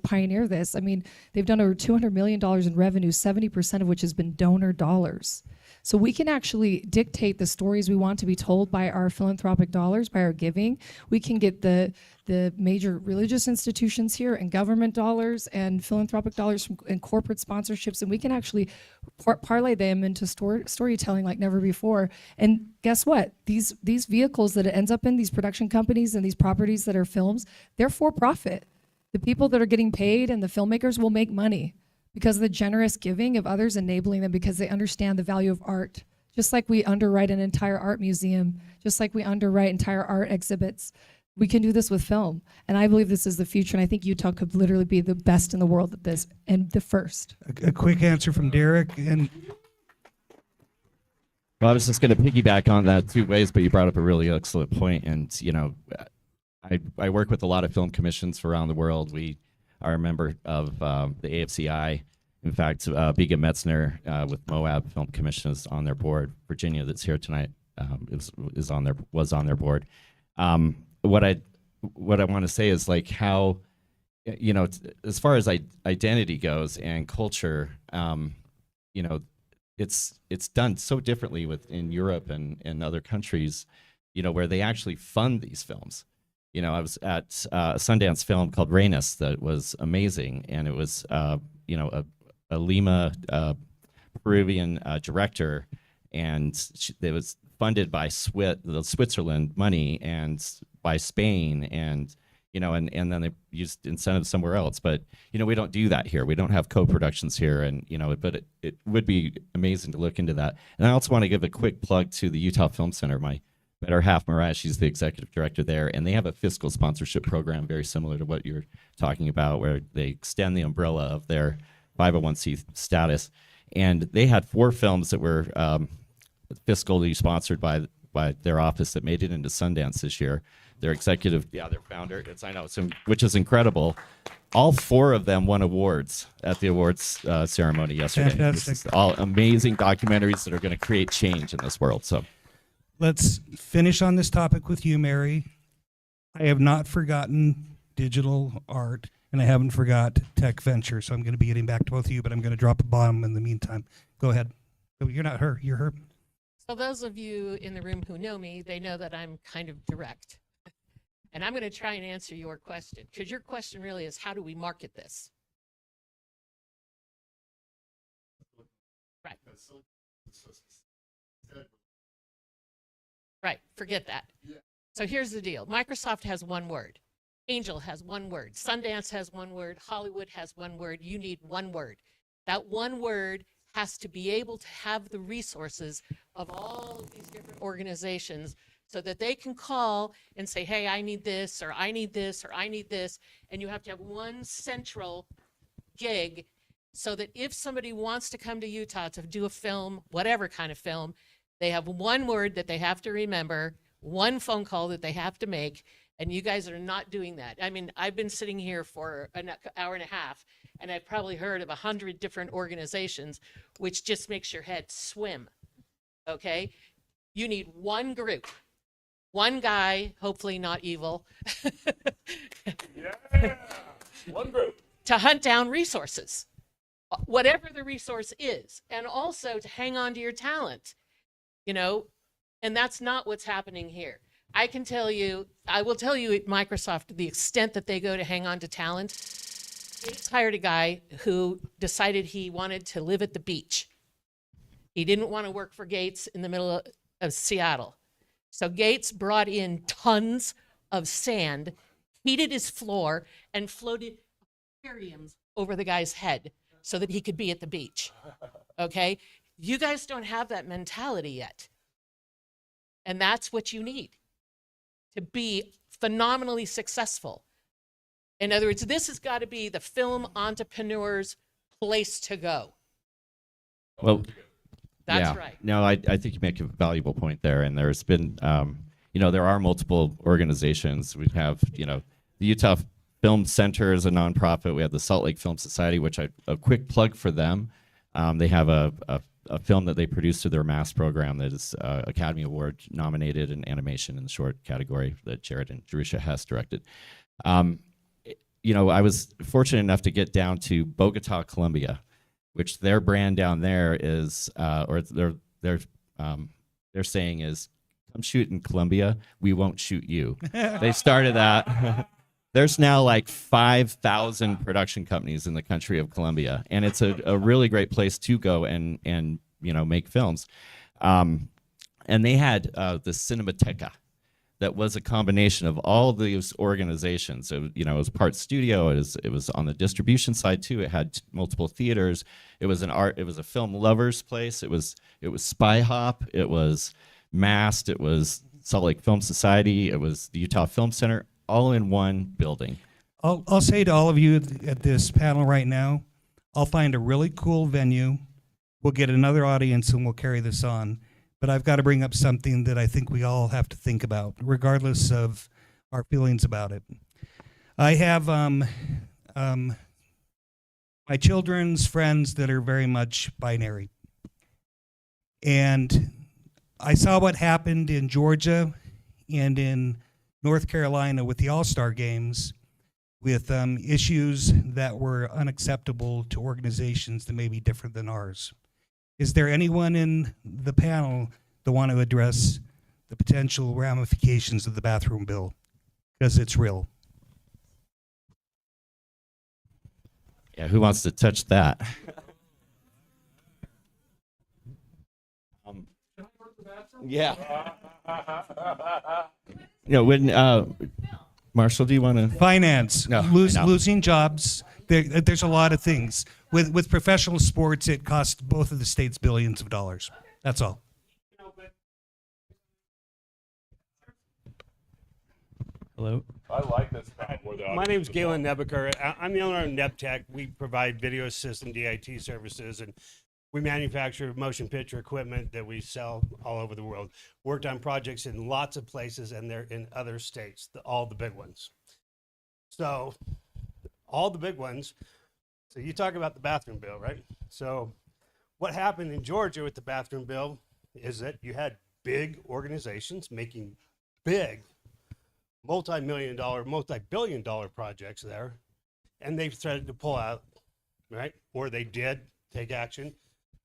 pioneer this. I mean, they've done over $200 million in revenue, 70% of which has been donor dollars. So we can actually dictate the stories we want to be told by our philanthropic dollars, by our giving. We can get the major religious institutions here and government dollars and philanthropic dollars and corporate sponsorships, and we can actually parlay them into storytelling like never before. And guess what? These vehicles that it ends up in, these production companies and these properties that are films, they're for profit. The people that are getting paid and the filmmakers will make money because of the generous giving of others, enabling them because they understand the value of art. Just like we underwrite an entire art museum, just like we underwrite entire art exhibits, we can do this with film. And I believe this is the future, and I think Utah could literally be the best in the world at this, and the first. A quick answer from Derek. And Well, I was just going to piggyback on that 2 ways, but you brought up a really excellent point. And, you know, I work with a lot of film commissions around the world. We are a member of the AFCI. In fact, Biga Metzner with Moab Film Commission is on their board. Virginia, that's here tonight, was on their board. What I want to say is like how, you know, as far as identity goes and culture, you know, it's done so differently in Europe and other countries, you know, where they actually fund these films. You know, I was at a Sundance film called Reynes that was amazing, and it was, you know, a Lima Peruvian director, and it was funded by the Switzerland money and by Spain, and you know, and then they used incentives somewhere else. But you know, we don't do that here. We don't have co-productions here, and you know, but it would be amazing to look into that. And I also want to give a quick plug to the Utah Film Center. My better half, Mariah, she's the executive director there, and they have a fiscal sponsorship program very similar to what you're talking about, where they extend the umbrella of their 501c status. And they had 4 films that were fiscally sponsored by their office that made it into Sundance this year. Their executive, their founder, which is incredible. All 4 of them won awards at the awards ceremony yesterday. Fantastic. All amazing documentaries that are going to create change in this world. So let's finish on this topic with you, Mary. I have not forgotten digital art, and I haven't forgot tech venture, so I'm going to be getting back to both of you, but I'm going to drop a bomb in the meantime. Go ahead. Oh, you're not her. You're her. So those of you in the room who know me, they know that I'm kind of direct. And I'm going to try and answer your question, because your question really is, how do we market this? Right, forget that. So here's the deal. Microsoft has one word. Angel has one word. Sundance has one word. Hollywood has one word. You need one word. That one word has to be able to have the resources of all of these different organizations so that they can call and say, hey, I need this, or I need this, or I need this. And you have to have one central gig so that if somebody wants to come to Utah to do a film, whatever kind of film, they have one word that they have to remember, one phone call that they have to make, and you guys are not doing that. I mean, I've been sitting here for an hour and a half, and I've probably heard of 100 different organizations, which just makes your head swim, okay? You need one group, one guy, hopefully not evil. Yeah, one group. To hunt down resources, whatever the resource is, and also to hang on to your talent, you know, and that's not what's happening here. I can tell you, I will tell you at Microsoft, the extent that they go to hang on to talent. Gates hired a guy who decided he wanted to live at the beach. He didn't want to work for Gates in the middle of Seattle. So Gates brought in tons of sand, heated his floor, and floated aquariums over the guy's head so that he could be at the beach. Okay? You guys don't have that mentality yet. And that's what you need to be phenomenally successful. In other words, this has got to be the film entrepreneur's place to go. Well, That's yeah. right. No, I think you make a valuable point there. And there's been, you know, there are multiple organizations. We have, you know, the Utah Film Center is a nonprofit. We have the Salt Lake Film Society, which a quick plug for them. They have a film that they produced through their MASS program that is Academy Award nominated in animation in the short category that Jared and Jerusha Hess directed. You know, I was fortunate enough to get down to Bogota, Colombia, which their brand down there is, or they're saying is, come shoot in Colombia, we won't shoot you. They started that. There's now like 5,000 production companies in the country of Colombia, and it's a really great place to go and you know, make films. And they had the Cinemateca that was a combination of all these organizations. So, you know, it was part studio. It was on the distribution side too. It had multiple theaters. It was a film lovers place. It was Spy Hop. It was MAST. It was Salt Lake Film Society. It was the Utah Film Center, all in one building. I'll say to all of you at this panel right now, I'll find a really cool venue. We'll get another audience and we'll carry this on. But I've got to bring up something that I think we all have to think about, regardless of our feelings about it. I have my children's friends that are very much binary. And I saw what happened in Georgia and in North Carolina with the All-Star Games, with issues that were unacceptable to organizations that may be different than ours. Is there anyone in the panel that want to address the potential ramifications of the bathroom bill? Because it's real. Yeah, who wants to touch that? Yeah. You know, when Marshall, do you want to? Finance, No, I know. losing jobs. There's a lot of things. With professional sports, it costs both of the states billions of dollars. That's all. Hello. I like this. My name is Galen Nebaker. I'm the owner of NebTech. We provide video system DIT services, and we manufacture motion picture equipment that we sell all over the world. Worked on projects in lots of places, and they're in other states, all the big ones. So all the big ones. So you talk about the bathroom bill, right? So what happened in Georgia with the bathroom bill is that you had big organizations making big multi-million-dollar, multi-billion-dollar projects there, and they've threatened to pull out, right? Or they did take action.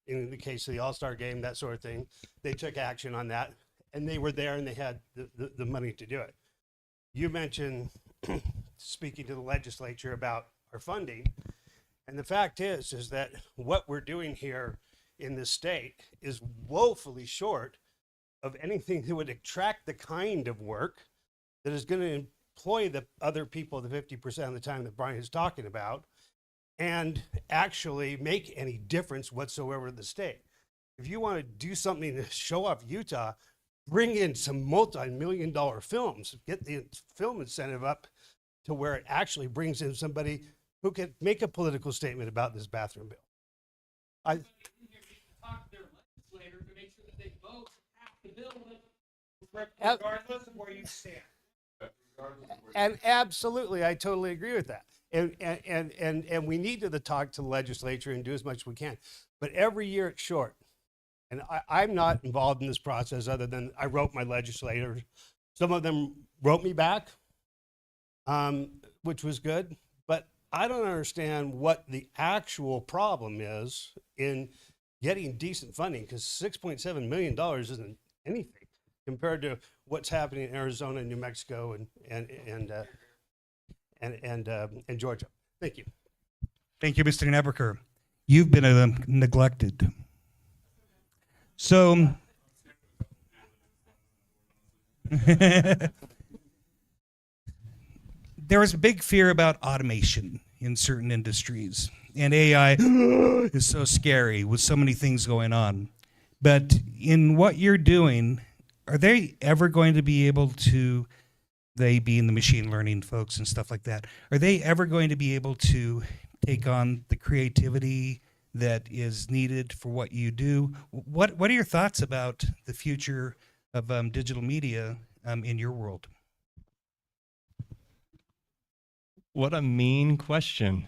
In the case of the All-Star Game, that sort of thing, they took action on that, and they were there and they had the money to do it. You mentioned speaking to the legislature about our funding, and the fact is that what we're doing here in this state is woefully short of anything that would attract the kind of work that is going to employ the other people the 50% of the time that Brian is talking about and actually make any difference whatsoever in the state. If you want to do something to show off Utah, bring in some multi-million-dollar films, get the film incentive up to where it actually brings in somebody who can make a political statement about this bathroom bill. Regardless of where you stand. And absolutely, I totally agree with that. And we need to talk to the legislature and do as much as we can. But every year it's short. And I'm not involved in this process other than I wrote my legislators. Some of them wrote me back, which was good. But I don't understand what the actual problem is in getting decent funding, because $6.7 million isn't anything compared to what's happening in Arizona, New Mexico, and Georgia. Thank you. Thank you, Mr. Nebeker. You've been neglected. So, there is a big fear about automation in certain industries, and AI is so scary with so many things going on. But in what you're doing, are they ever going to be able to, they being the machine learning folks and stuff like that, are they ever going to be able to take on the creativity that is needed for what you do? What are your thoughts about the future of digital media in your world? What a mean question.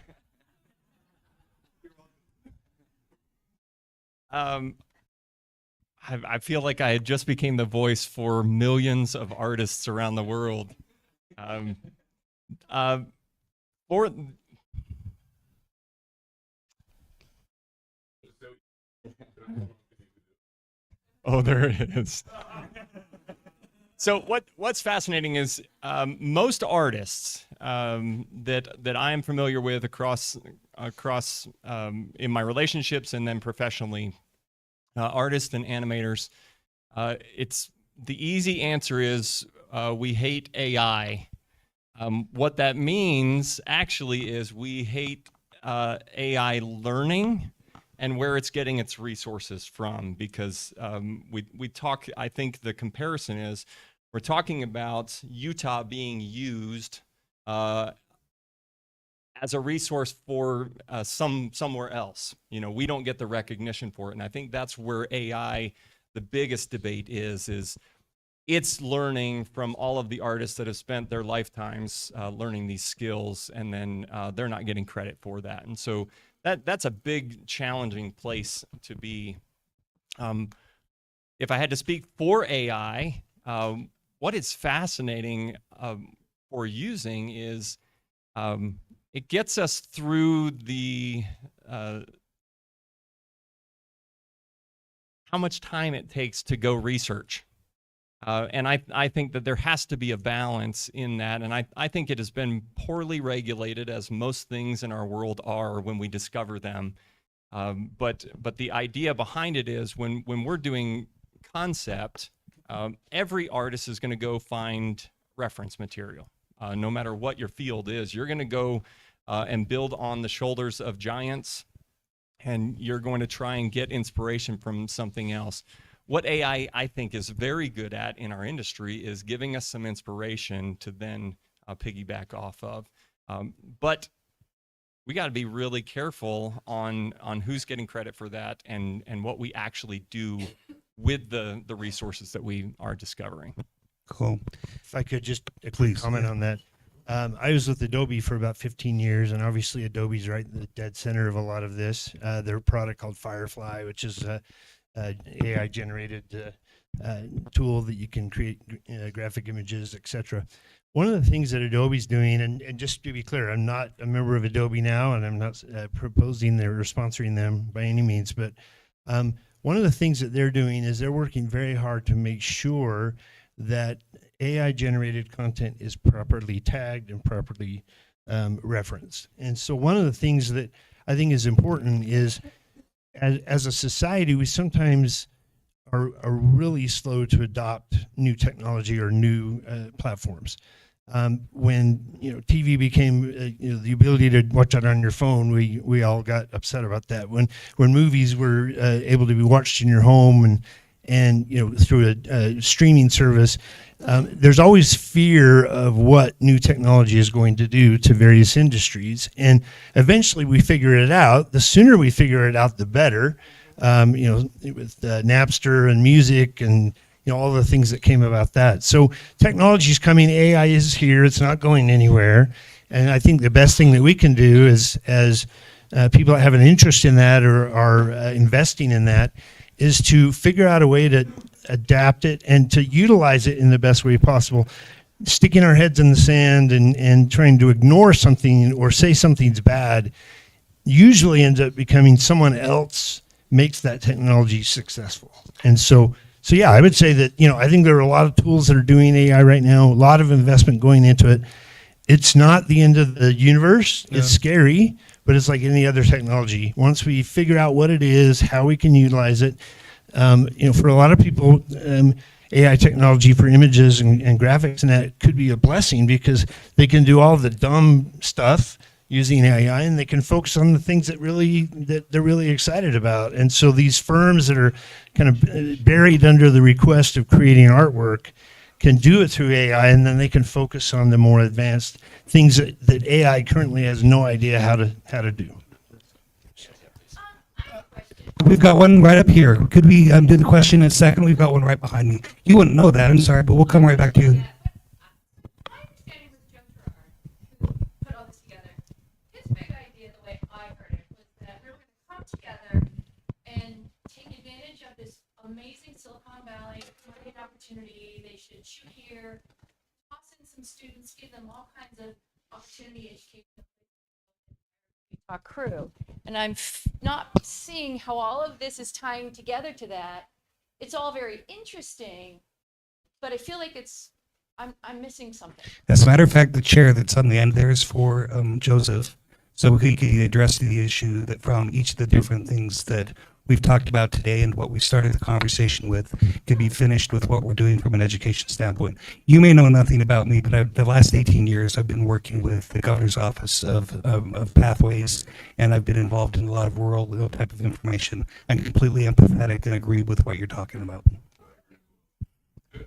I feel like I had just became the voice for millions of artists around the world. Oh, there it is. So what's fascinating is most artists that I am familiar with across in my relationships and then professionally, artists and animators, it's the easy answer is we hate AI. What that means actually is we hate AI learning and where it's getting its resources from, because we talk, I think the comparison is we're talking about Utah being used as a resource for somewhere else. You know, we don't get the recognition for it. And I think that's where AI, the biggest debate is it's learning from all of the artists that have spent their lifetimes learning these skills, and then they're not getting credit for that. And so that's a big challenging place to be. If I had to speak for AI, what is fascinating for using is it gets us through the how much time it takes to go research. And I think that there has to be a balance in that. And I think it has been poorly regulated, as most things in our world are when we discover them. But the idea behind it is when we're doing concept, every artist is going to go find reference material. No matter what your field is, you're going to go and build on the shoulders of giants, and you're going to try and get inspiration from something else. What AI, I think, is very good at in our industry is giving us some inspiration to then piggyback off of. But we got to be really careful on who's getting credit for that and what we actually do with the resources that we are discovering. Cool. If I could just a Please. quick comment on that. I was with Adobe for about 15 years, and obviously Adobe's right in the dead center of a lot of this. Their product called Firefly, which is a AI-generated tool that you can create graphic images, etc. One of the things that Adobe's doing, and just to be clear, I'm not a member of Adobe now, and I'm not proposing or sponsoring them by any means, but one of the things that they're doing is they're working very hard to make sure that AI-generated content is properly tagged and properly referenced. And so one of the things that I think is important is as a society, we sometimes are really slow to adopt new technology or new platforms. When TV became the ability to watch it on your phone, we all got upset about that. When movies were able to be watched in your home and through a streaming service, there's always fear of what new technology is going to do to various industries, and eventually we figure it out. The sooner we figure it out, the better. With Napster and music and all the things that came about that. So technology is coming, AI is here, it's not going anywhere. And I think the best thing that we can do is, as people that have an interest in that or are investing in that, is to figure out a way to adapt it and to utilize it in the best way possible. Sticking our heads in the sand and trying to ignore something or say something's bad usually ends up becoming someone else makes that technology successful. And so yeah, I would say that, I think there are a lot of tools that are doing AI right now, a lot of investment going into it. It's not the end of the universe. Yeah. It's scary, but it's like any other technology. Once we figure out what it is, how we can utilize it, for a lot of people, AI technology for images and graphics and that could be a blessing because they can do all the dumb stuff using AI, and they can focus on the things that they're really excited about. And so these firms that are kind of buried under the request of creating artwork can do it through AI, and then they can focus on the more advanced things that AI currently has no idea how to do. We've got one right up here. Could we do the question in a second? We've got one right behind me. You wouldn't know that, I'm sorry, but we'll come right back to you. Amazing Silicon Valley market opportunity. They should shoot here, toss in some students, give them all kinds of opportunity education. Our crew, and I'm not seeing how all of this is tying together to that. It's all very interesting, but I feel like I'm missing something. As a matter of fact, the chair that's on the end there is for Joseph, so he could address the issue that from each of the different things that we've talked about today and what we started the conversation with could be finished with what we're doing from an education standpoint. You may know nothing about me, but the last 18 years I've been working with the governor's office of pathways, and I've been involved in a lot of rural type of information. I'm completely empathetic and agree with what you're talking about. I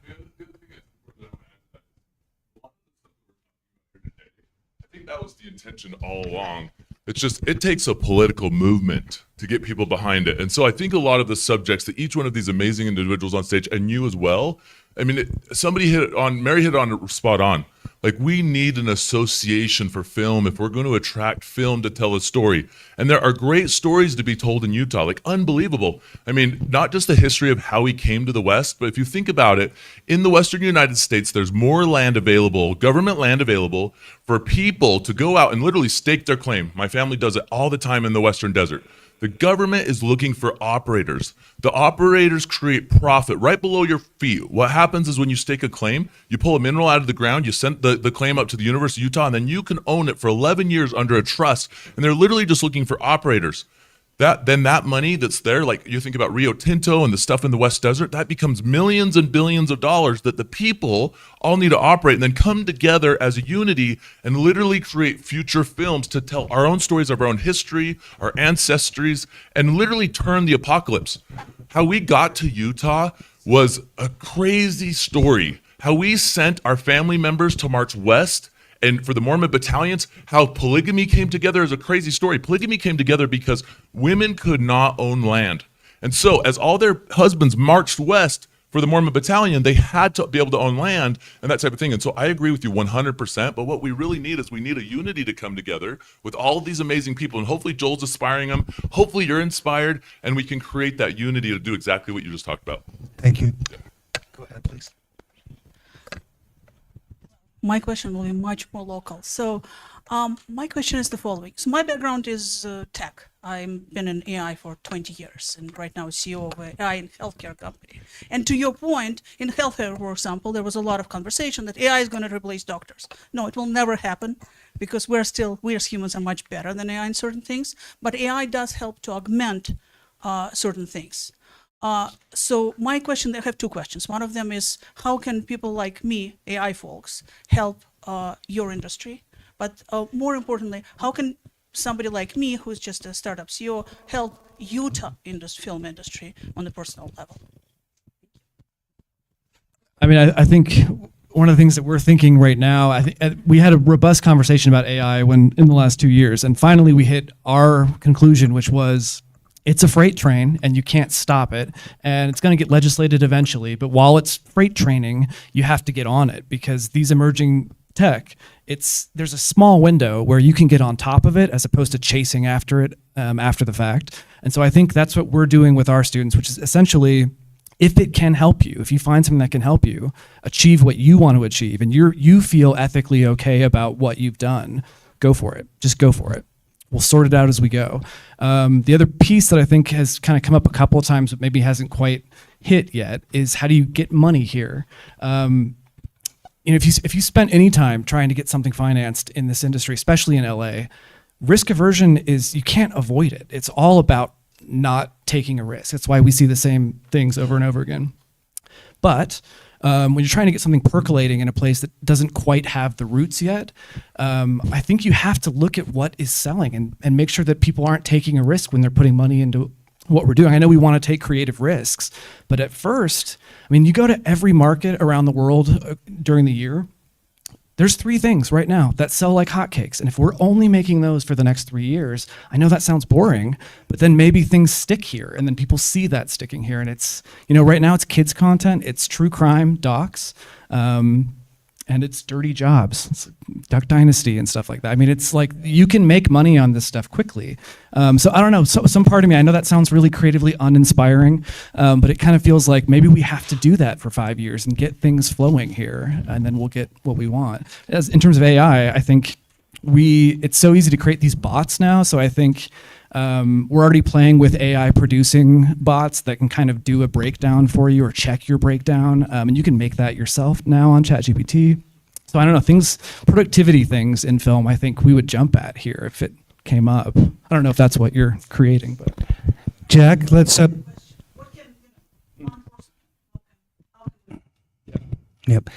think that was the intention all along. It's just, it takes a political movement to get people behind it. And so I think a lot of the subjects that each one of these amazing individuals on stage, and you as well, I mean, Mary hit it on spot on. Like, we need an association for film if we're going to attract film to tell a story. And there are great stories to be told in Utah, like unbelievable. I mean, not just the history of how we came to the West, but if you think about it, in the Western United States, there's more land available, government land available, for people to go out and literally stake their claim. My family does it all the time in the Western Desert. The government is looking for operators. The operators create profit right below your feet. What happens is when you stake a claim, you pull a mineral out of the ground, you send the claim up to the University of Utah, and then you can own it for 11 years under a trust. And they're literally just looking for operators. Then that money that's there, like you think about Rio Tinto and the stuff in the West Desert, that becomes millions and billions of dollars that the people all need to operate and then come together as a unity and literally create future films to tell our own stories of our own history, our ancestries, and literally turn the apocalypse. How we got to Utah was a crazy story. How we sent our family members to march west. And for the Mormon battalions, how polygamy came together is a crazy story. Polygamy came together because women could not own land. And so as all their husbands marched west for the Mormon battalion, they had to be able to own land and that type of thing. And so I agree with you 100%, but what we really need is we need a unity to come together with all of these amazing people. And hopefully Joel's inspiring them. Hopefully you're inspired, and we can create that unity to do exactly what you just talked about. Thank you. Go ahead, please. My question will be much more local. So my question is the following. So my background is tech. I've been in AI for 20 years, and right now CEO of an AI and healthcare company. And to your point, in healthcare, for example, there was a lot of conversation that AI is going to replace doctors. No, it will never happen, because we as humans are much better than AI in certain things. But AI does help to augment certain things. So my question, I have two questions. One of them is, how can people like me, AI folks, help your industry? But more importantly, how can somebody like me, who's just a startup CEO, help Utah film industry on a personal level? I mean, I think one of the things that we're thinking right now, I think we had a robust conversation about AI in the last 2 years, and finally we hit our conclusion, which was it's a freight train and you can't stop it, and it's going to get legislated eventually. But while it's freight training, you have to get on it, because these emerging tech, there's a small window where you can get on top of it as opposed to chasing after it after the fact. And so I think that's what we're doing with our students, which is essentially, if it can help you, if you find something that can help you achieve what you want to achieve, and you feel ethically okay about what you've done, go for it. Just go for it. We'll sort it out as we go. The other piece that I think has kind of come up a couple of times but maybe hasn't quite hit yet is, how do you get money here? If you spent any time trying to get something financed in this industry, especially in LA, risk aversion is, you can't avoid it. It's all about not taking a risk. That's why we see the same things over and over again. But when you're trying to get something percolating in a place that doesn't quite have the roots yet, I think you have to look at what is selling and make sure that people aren't taking a risk when they're putting money into what we're doing. I know we want to take creative risks, but at first, I mean, you go to every market around the world during the year, there's 3 things right now that sell like hotcakes. And if we're only making those for the next 3 years, I know that sounds boring, but then maybe things stick here, and then people see that sticking here. And it's, right now it's kids content, it's true crime docs, and it's dirty jobs. It's Duck Dynasty and stuff like that. I mean, it's like, you can make money on this stuff quickly. So I don't know, some part of me, I know that sounds really creatively uninspiring, but it kind of feels like maybe we have to do that for 5 years and get things flowing here, and then we'll get what we want. In terms of AI, I think it's so easy to create these bots now, so I think we're already playing with AI producing bots that can kind of do a breakdown for you or check your breakdown, and you can make that yourself now on ChatGPT. So I don't know, productivity things in film, I think we would jump at here if it came up. I don't know if that's what you're creating, but Jack, let's Yep.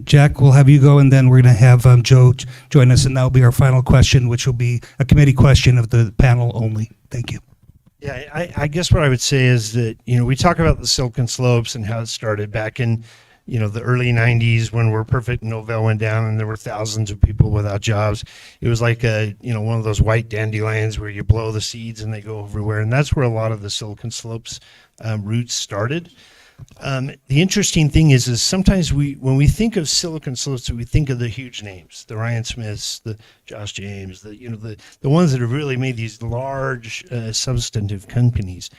Jack, we'll have you go, and then we're going to have Joe join us, and that'll be our final question, which will be a committee question of the panel only. Thank you. Yeah, I guess what I would say is that, we talk about the Silicon Slopes and how it started back in, the early 90s when We're Perfect and Novell went down and there were thousands of people without jobs. It was like one of those white dandelions where you blow the seeds and they go everywhere. And that's where a lot of the Silicon Slopes roots started. The interesting thing is sometimes when we think of Silicon Slopes, we think of the huge names, the Ryan Smiths, the Josh James, the ones that have really made these large substantive companies.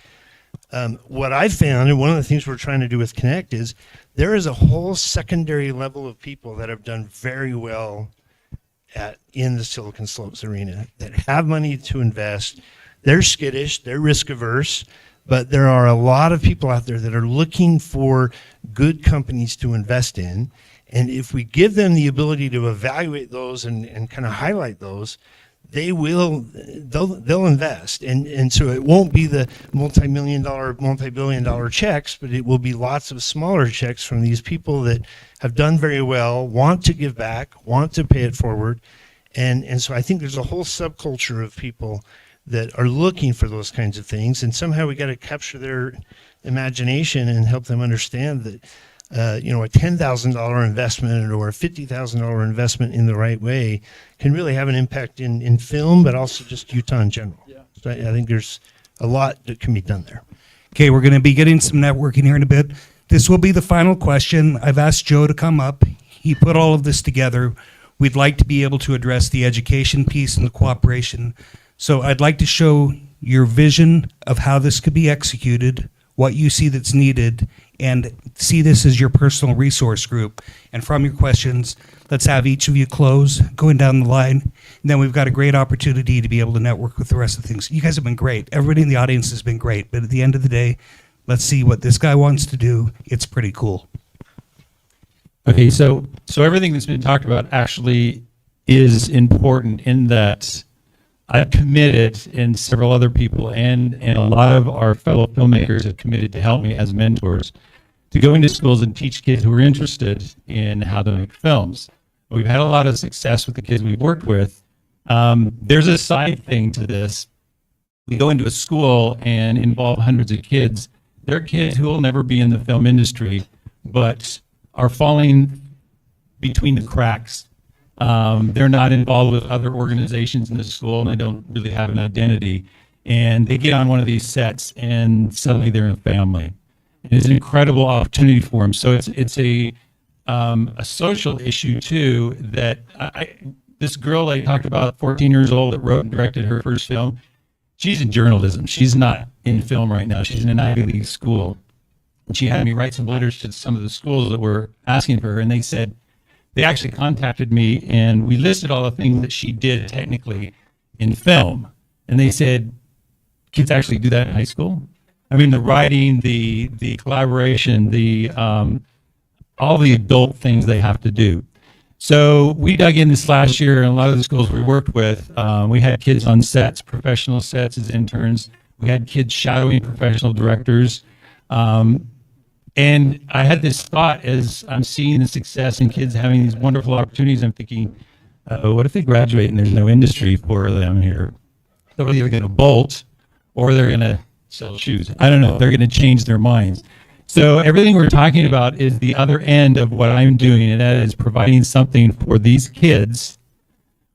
What I found, and one of the things we're trying to do with Connect, is there is a whole secondary level of people that have done very well in the Silicon Slopes arena, that have money to invest. They're skittish, they're risk averse, but there are a lot of people out there that are looking for good companies to invest in. And if we give them the ability to evaluate those and kind of highlight those, they'll invest. And so it won't be the multi-billion dollar checks, but it will be lots of smaller checks from these people that have done very well, want to give back, want to pay it forward. And so I think there's a whole subculture of people that are looking for those kinds of things, and somehow we got to capture their imagination and help them understand that a $10,000 investment or a $50,000 investment in the right way can really have an impact in film, but also just Utah in general. Yeah. So I think there's a lot that can be done there. Okay, we're going to be getting some networking here in a bit. This will be the final question. I've asked Joe to come up. He put all of this together. We'd like to be able to address the education piece and the cooperation. So I'd like to show your vision of how this could be executed, what you see that's needed, and see this as your personal resource group. And from your questions, let's have each of you close, going down the line. And then we've got a great opportunity to be able to network with the rest of the things. You guys have been great. Everybody in the audience has been great. But at the end of the day, let's see what this guy wants to do. It's pretty cool. Okay, so everything that's been talked about actually is important in that I've committed, and several other people, and a lot of our fellow filmmakers have committed to help me as mentors to go into schools and teach kids who are interested in how to make films. We've had a lot of success with the kids we've worked with. There's a side thing to this. We go into a school and involve hundreds of kids. They're kids who will never be in the film industry, but are falling between the cracks. They're not involved with other organizations in the school, and they don't really have an identity. And they get on one of these sets, and suddenly they're in a family. And it's an incredible opportunity for them. So it's a social issue too. That this girl I talked about, 14 years old, that wrote and directed her first film. She's in journalism. She's not in film right now. She's in an Ivy League school. And she had me write some letters to some of the schools that were asking for her, and they actually contacted me, and we listed all the things that she did technically in film. And they said, kids actually do that in high school? I mean, the writing, the collaboration, all the adult things they have to do. So we dug in this last year, and a lot of the schools we worked with, we had kids on sets, professional sets as interns. We had kids shadowing professional directors. And I had this thought as I'm seeing the success in kids having these wonderful opportunities. I'm thinking, what if they graduate and there's no industry for them here? They're either going to bolt or they're going to sell shoes. I don't know. They're going to change their minds. So everything we're talking about is the other end of what I'm doing, and that is providing something for these kids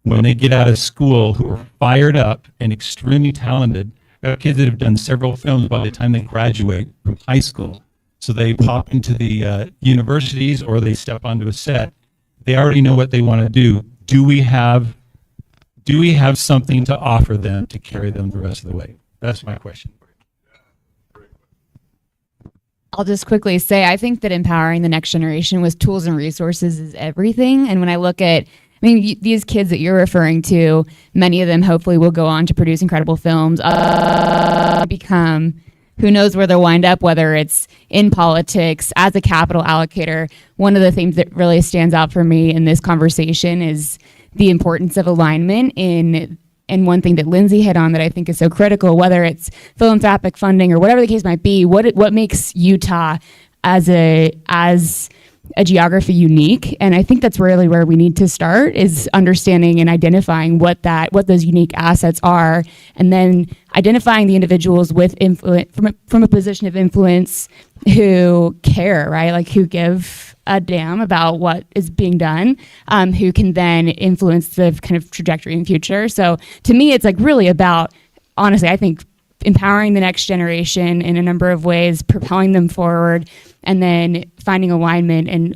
when they get out of school who are fired up and extremely talented. We have kids that have done several films by the time they graduate from high school. So they pop into the universities or they step onto a set. They already know what they want to do. Do we have something to offer them to carry them the rest of the way? That's my question. I'll just quickly say, I think that empowering the next generation with tools and resources is everything. And when I look at, these kids that you're referring to, many of them hopefully will go on to produce incredible films, become, who knows where they'll wind up, whether it's in politics, as a capital allocator. One of the things that really stands out for me in this conversation is the importance of alignment and one thing that Lindsay hit on that I think is so critical, whether it's philanthropic funding or whatever the case might be, what makes Utah as a geography unique? And I think that's really where we need to start, is understanding and identifying what those unique assets are, and then identifying the individuals with influence from a position of influence who care, right? Like who give a damn about what is being done, who can then influence the kind of trajectory in the future. So to me, it's like really about, honestly, I think empowering the next generation in a number of ways, propelling them forward, and then finding alignment and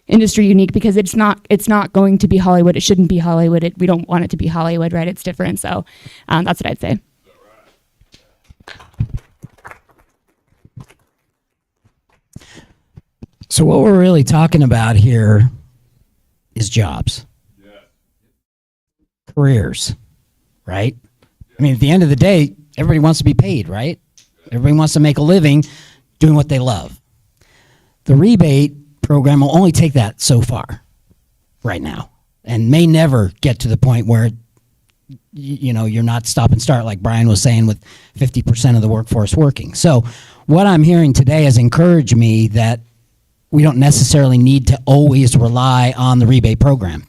industry unique, because it's not going to be Hollywood. It shouldn't be Hollywood. We don't want it to be Hollywood, right? It's different. So that's what I'd say. So what we're really talking about here is jobs, careers, right? I mean, at the end of the day, everybody wants to be paid, right? Everybody wants to make a living doing what they love. The rebate program will only take that so far right now, and may never get to the point where, you're not stop and start, like Brian was saying, with 50% of the workforce working. So what I'm hearing today has encouraged me that we don't necessarily need to always rely on the rebate program,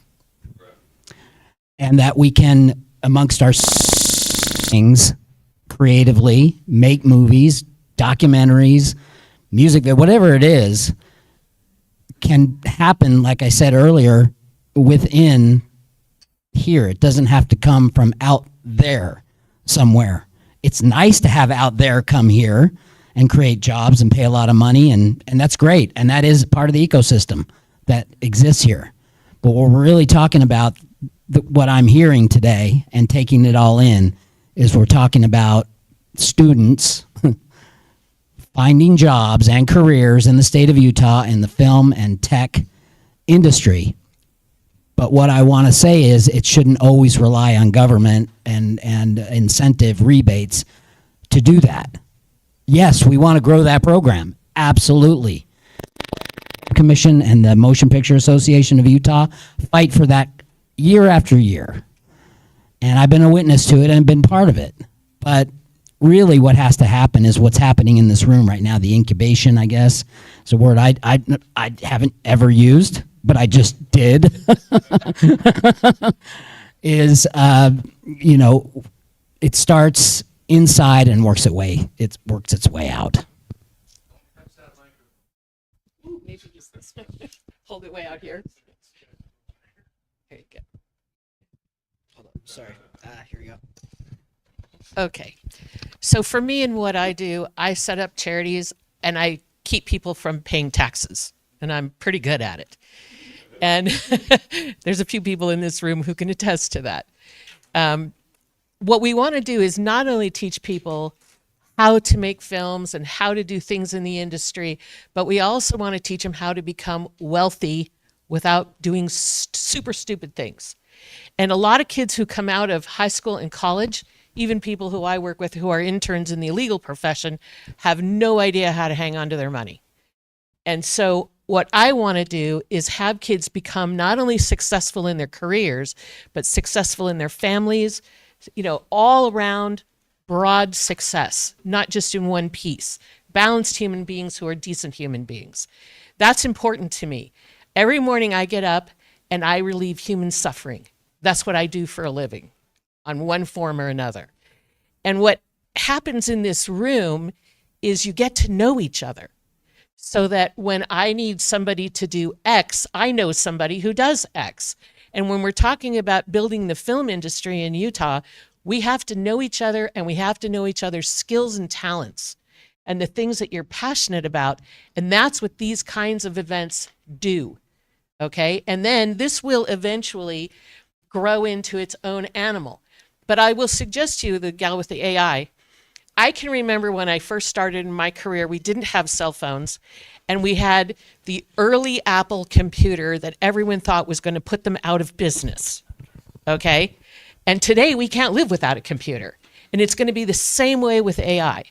and that we can, amongst our things, creatively make movies, documentaries, music, whatever it is, can happen, like I said earlier, within here. It doesn't have to come from out there somewhere. It's nice to have out there come here and create jobs and pay a lot of money, and that's great. And that is part of the ecosystem that exists here. But what we're really talking about, what I'm hearing today and taking it all in, is we're talking about students finding jobs and careers in the state of Utah in the film and tech industry. But what I want to say is it shouldn't always rely on government and incentive rebates to do that. Yes, we want to grow that program. Absolutely. Commission and the Motion Picture Association of Utah fight for that year after year. and I've been a witness to it and been part of it. But really what has to happen is what's happening in this room right now. The incubation, I guess, is a word I haven't ever used, but I just did. Is, it starts inside and works its way out. Maybe use this one. Hold it way out here. There you go. Hold on, sorry. Here you go. Okay. So for me and what I do, I set up charities and I keep people from paying taxes, and I'm pretty good at it. And there's a few people in this room who can attest to that. What we want to do is not only teach people how to make films and how to do things in the industry, but we also want to teach them how to become wealthy without doing super stupid things. And a lot of kids who come out of high school and college, even people who I work with who are interns in the illegal profession, have no idea how to hang on to their money. And so what I want to do is have kids become not only successful in their careers, but successful in their families, all around broad success, not just in one piece. Balanced human beings who are decent human beings. That's important to me. Every morning I get up and I relieve human suffering. That's what I do for a living, on one form or another. And what happens in this room is you get to know each other, so that when I need somebody to do X, I know somebody who does X. And when we're talking about building the film industry in Utah, we have to know each other, and we have to know each other's skills and talents and the things that you're passionate about. And that's what these kinds of events do. Okay? And then this will eventually grow into its own animal. But I will suggest to you, the gal with the AI, I can remember when I first started in my career, we didn't have cell phones, and we had the early Apple computer that everyone thought was going to put them out of business. Okay? And today we can't live without a computer. And it's going to be the same way with AI.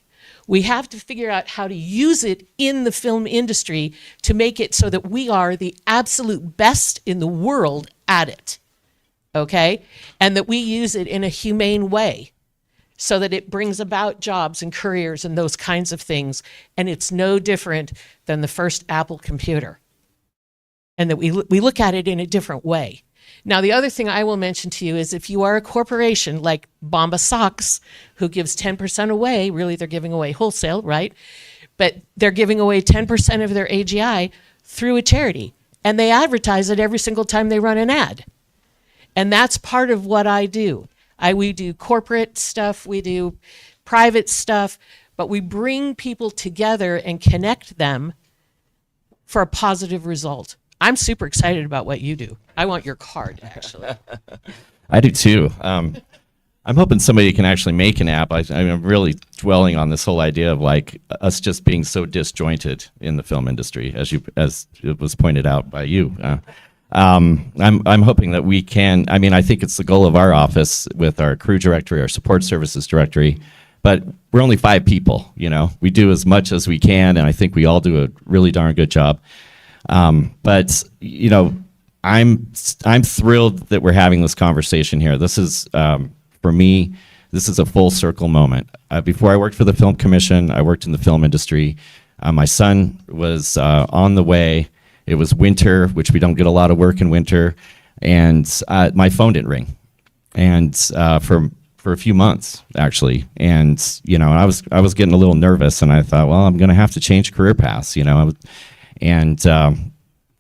We have to figure out how to use it in the film industry to make it so that we are the absolute best in the world at it. Okay? And that we use it in a humane way, so that it brings about jobs and careers and those kinds of things. And it's no different than the first Apple computer. And that we look at it in a different way. Now, the other thing I will mention to you is if you are a corporation like Bomba Socks, who gives 10% away, really they're giving away wholesale, right? But they're giving away 10% of their AGI through a charity. And they advertise it every single time they run an ad. And that's part of what I do. We do corporate stuff, we do private stuff, but we bring people together and connect them for a positive result. I'm super excited about what you do. I want your card, actually. I do too. I'm hoping somebody can actually make an app. I'm really dwelling on this whole idea of like us just being so disjointed in the film industry, as it was pointed out by you. I'm hoping that we can. I mean, I think it's the goal of our office with our crew directory, our support services directory, but we're only 5 people. We do as much as we can, and I think we all do a really darn good job. But I'm thrilled that we're having this conversation here. This is, for me, this is a full circle moment. Before I worked for the Film Commission, I worked in the film industry. My son was on the way. It was winter, which we don't get a lot of work in winter, and my phone didn't ring, and for a few months actually. And I was getting a little nervous, and I thought, well, I'm going to have to change career paths, and I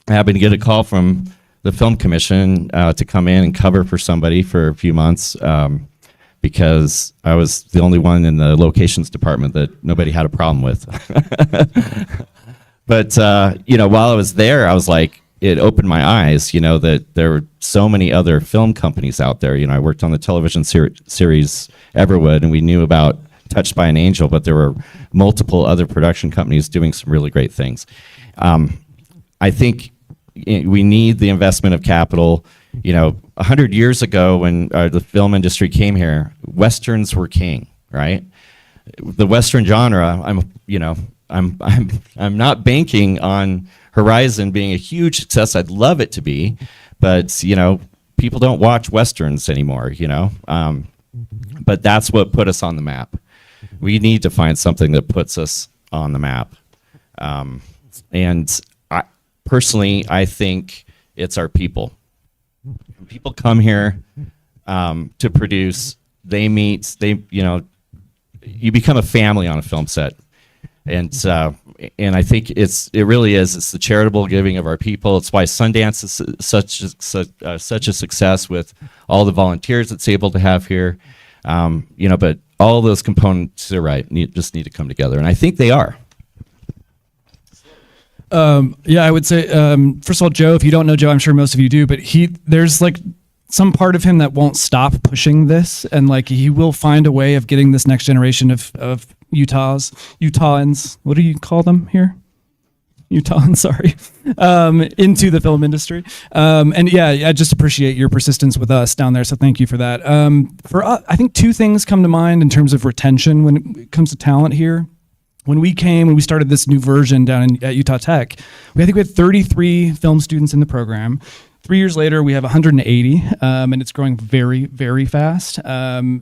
happened to get a call from the Film Commission to come in and cover for somebody for a few months because I was the only one in the locations department that nobody had a problem with. But, while I was there, I was like, it opened my eyes, that there were so many other film companies out there. I worked on the television series Everwood, and we knew about Touched by an Angel, but there were multiple other production companies doing some really great things. I think we need the investment of capital. 100 years ago when the film industry came here, Westerns were king, right? The Western genre, I'm not banking on Horizon being a huge success. I'd love it to be, but people don't watch Westerns anymore, you know? But that's what put us on the map. We need to find something that puts us on the map. And personally, I think it's our people. When people come here to produce, they meet, you become a family on a film set. And I think it really is. It's the charitable giving of our people. It's why Sundance is such a success with all the volunteers it's able to have here. But all those components are right. Just need to come together, and I think they are. Yeah, I would say, first of all, Joe, if you don't know Joe, I'm sure most of you do, but there's like some part of him that won't stop pushing this, and like he will find a way of getting this next generation of Utahans, what do you call them here? Utahans, sorry, into the film industry. And yeah, I just appreciate your persistence with us down there, so thank you for that. For us, I think two things come to mind in terms of retention when it comes to talent here. When we started this new version down at Utah Tech, I think we had 33 film students in the program. 3 years later, we have 180, and it's growing very, very fast.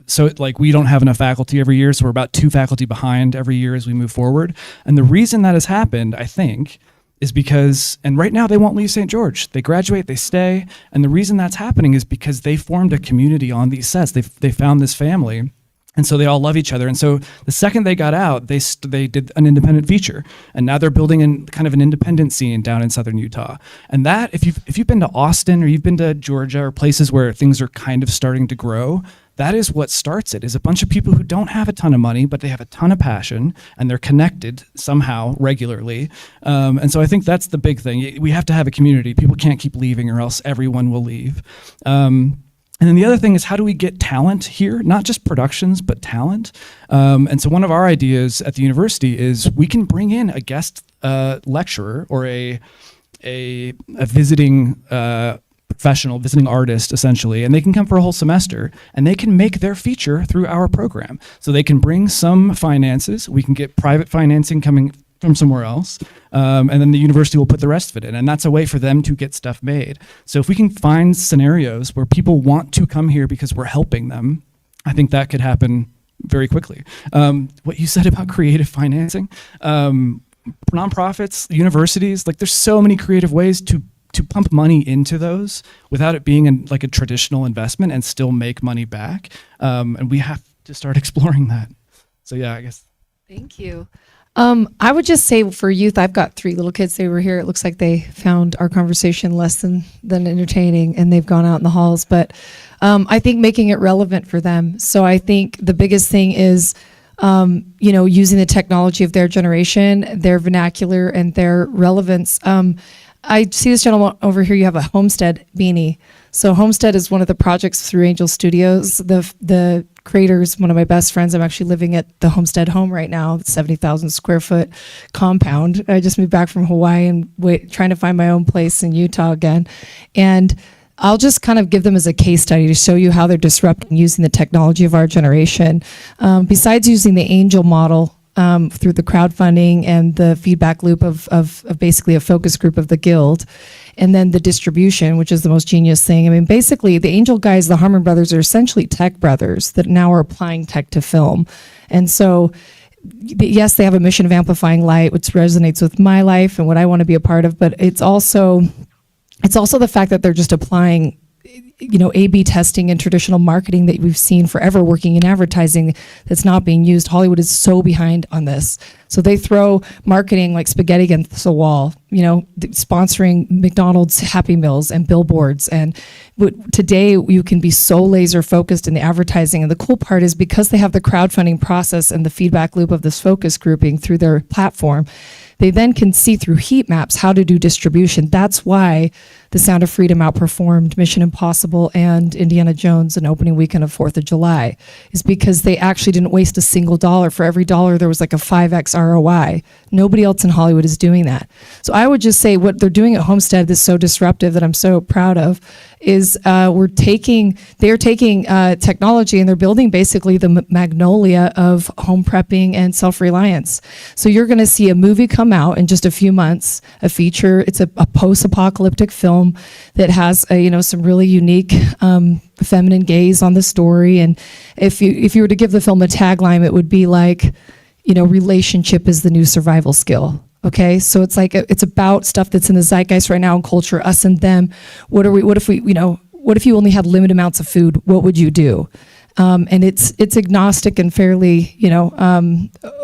So we don't have enough faculty every year, so we're about 2 faculty behind every year as we move forward. And the reason that has happened, I think, is because, and right now they won't leave St. George. They graduate, they stay, and the reason that's happening is because they formed a community on these sets. They found this family. And so they all love each other. And so the second they got out, they did an independent feature. And now they're building in kind of an independent scene down in southern Utah. And that, if you've been to Austin or you've been to Georgia or places where things are kind of starting to grow, that is what starts it, is a bunch of people who don't have a ton of money, but they have a ton of passion and they're connected somehow regularly. And so I think that's the big thing. We have to have a community. People can't keep leaving or else everyone will leave. And then the other thing is, how do we get talent here? Not just productions, but talent. And so one of our ideas at the university is we can bring in a guest lecturer or a visiting professional, visiting artist, essentially, and they can come for a whole semester, and they can make their feature through our program. So they can bring some finances. We can get private financing coming from somewhere else, and then the university will put the rest of it in, and that's a way for them to get stuff made. So if we can find scenarios where people want to come here because we're helping them, I think that could happen very quickly. What you said about creative financing, nonprofits, universities, there's so many creative ways to pump money into those without it being like a traditional investment and still make money back, and we have to start exploring that. So yeah, I guess. Thank you. I would just say for youth, I've got 3 little kids. They were here. It looks like they found our conversation less than entertaining, and they've gone out in the halls. But I think making it relevant for them. So I think the biggest thing is, using the technology of their generation, their vernacular, and their relevance. I see this gentleman over here. You have a Homestead beanie. So Homestead is one of the projects through Angel Studios. The creator's one of my best friends. I'm actually living at the Homestead home right now, 70,000 square foot compound. I just moved back from Hawaii and trying to find my own place in Utah again. And I'll just kind of give them as a case study to show you how they're disrupting using the technology of our generation. Besides using the Angel model, through the crowdfunding and the feedback loop of basically a focus group of the guild, and then the distribution, which is the most genius thing. I mean, basically, the Angel guys, the Harmon brothers, are essentially tech brothers that now are applying tech to film. And so, yes, they have a mission of amplifying light, which resonates with my life and what I want to be a part of, but it's also the fact that they're just applying A/B testing and traditional marketing that we've seen forever working in advertising that's not being used. Hollywood is so behind on this. So they throw marketing like spaghetti against the wall, sponsoring McDonald's Happy Meals and billboards. And today you can be so laser focused in the advertising. And the cool part is because they have the crowdfunding process and the feedback loop of this focus grouping through their platform, they then can see through heat maps how to do distribution. That's why The Sound of Freedom outperformed Mission Impossible and Indiana Jones in opening weekend of 4th of July, is because they actually didn't waste a single dollar. For every dollar, there was like a 5x ROI. Nobody else in Hollywood is doing that. So I would just say what they're doing at Homestead that's so disruptive that I'm so proud of is they're taking technology and they're building basically the magnolia of home prepping and self-reliance. So you're going to see a movie come out in just a few months, a feature. It's a post-apocalyptic film that has some really unique feminine gaze on the story. And if you were to give the film a tagline, it would be like, relationship is the new survival skill. Okay, so it's like it's about stuff that's in the zeitgeist right now in culture, us and them. What if you only had limited amounts of food? What would you do? And it's agnostic and fairly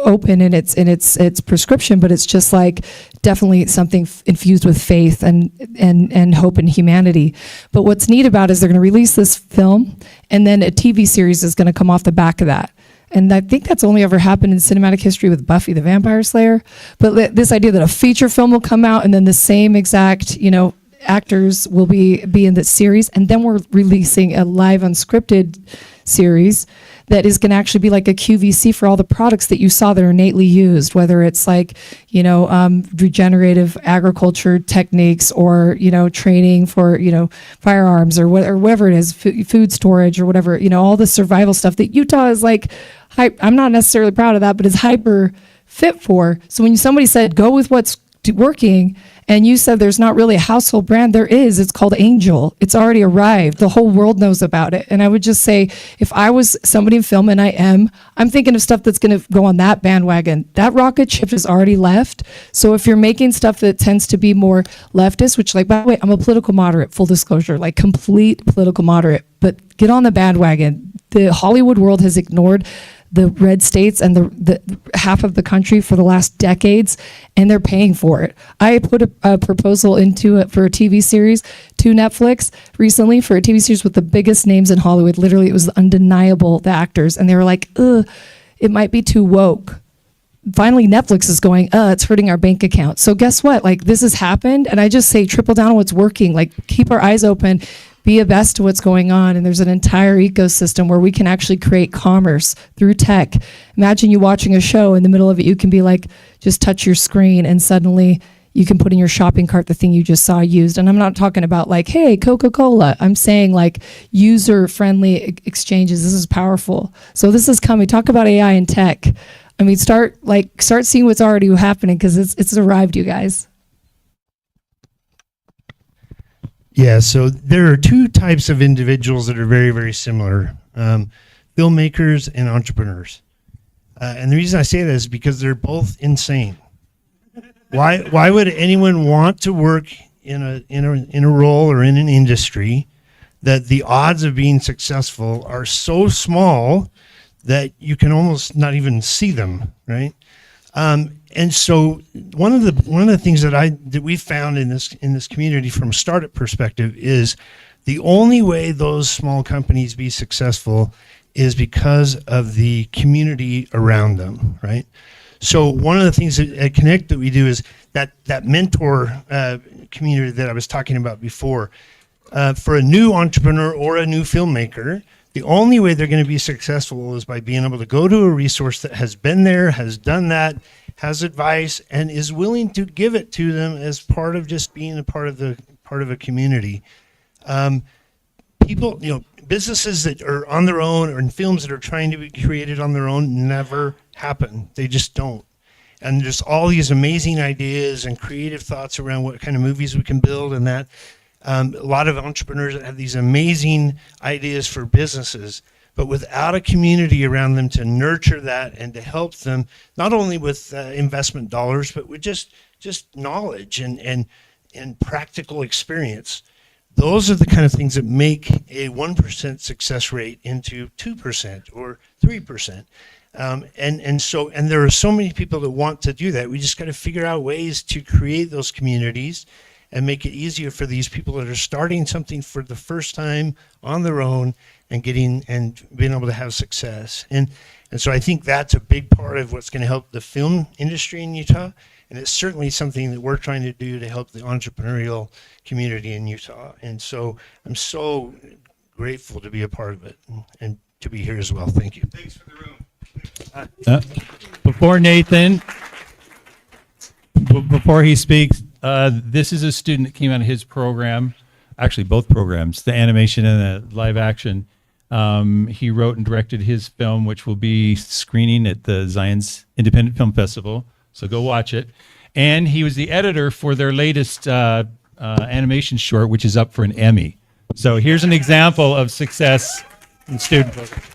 open in its prescription, but it's just like definitely something infused with faith and hope and humanity. But what's neat about it is they're going to release this film, and then a TV series is going to come off the back of that. And I think that's only ever happened in cinematic history with Buffy the Vampire Slayer. But this idea that a feature film will come out and then the same exact, actors will be in the series, and then we're releasing a live unscripted series that is going to actually be like a QVC for all the products that you saw that are innately used, whether it's like, regenerative agriculture techniques or, training for, firearms or whatever it is, food storage or whatever, all the survival stuff that Utah is like, I'm not necessarily proud of that, but is hyper fit for. So when somebody said, go with what's working, and you said there's not really a household brand, there is. It's called Angel. It's already arrived. The whole world knows about it. And I would just say, if I was somebody in film, and I'm thinking of stuff that's going to go on that bandwagon. That rocket ship has already left. So if you're making stuff that tends to be more leftist, which, like, by the way, I'm a political moderate, full disclosure, like complete political moderate, but get on the bandwagon. The Hollywood world has ignored the red states and the half of the country for the last decades, and they're paying for it. I put a proposal into it for a TV series to Netflix recently for a TV series with the biggest names in Hollywood. Literally, it was undeniable, the actors, and they were like, ugh, it might be too woke. Finally, Netflix is going, it's hurting our bank account. So guess what? Like, this has happened, and I just say triple down on what's working. Like, keep our eyes open, be abreast to what's going on, and there's an entire ecosystem where we can actually create commerce through tech. Imagine you watching a show, in the middle of it, you can be like, just touch your screen, and suddenly you can put in your shopping cart the thing you just saw used. And I'm not talking about like, hey, Coca-Cola. I'm saying like user-friendly exchanges. This is powerful. So this is coming. Talk about AI and tech. I mean, start seeing what's already happening, because it's arrived, you guys. Yeah, so there are two types of individuals that are very, very similar, filmmakers and entrepreneurs. And the reason I say that is because they're both insane. Why would anyone want to work in a role or in an industry that the odds of being successful are so small that you can almost not even see them, right? And so one of the things that we found in this community from a startup perspective is the only way those small companies be successful is because of the community around them, right? So one of the things at Connect that we do is that mentor community that I was talking about before. For a new entrepreneur or a new filmmaker, the only way they're going to be successful is by being able to go to a resource that has been there, has done that, has advice, and is willing to give it to them as part of just being a part of a community. People, businesses that are on their own or in films that are trying to be created on their own never happen. They just don't. And there's all these amazing ideas and creative thoughts around what kind of movies we can build and that. A lot of entrepreneurs have these amazing ideas for businesses, but without a community around them to nurture that and to help them, not only with investment dollars, but with just knowledge and practical experience. Those are the kind of things that make a 1% success rate into 2% or 3%. And there are so many people that want to do that. We just got to figure out ways to create those communities and make it easier for these people that are starting something for the first time on their own and being able to have success. And so I think that's a big part of what's going to help the film industry in Utah. And it's certainly something that we're trying to do to help the entrepreneurial community in Utah. And so I'm so grateful to be a part of it and to be here as well. Thank you. Thanks for the room. Before Nathan, Before he speaks, this is a student that came out of his program, actually both programs, the animation and the live action. He wrote and directed his film, which will be screening at the Zion's Independent Film Festival. So go watch it. And he was the editor for their latest animation short, which is up for an Emmy. So here's an example of success in student programs.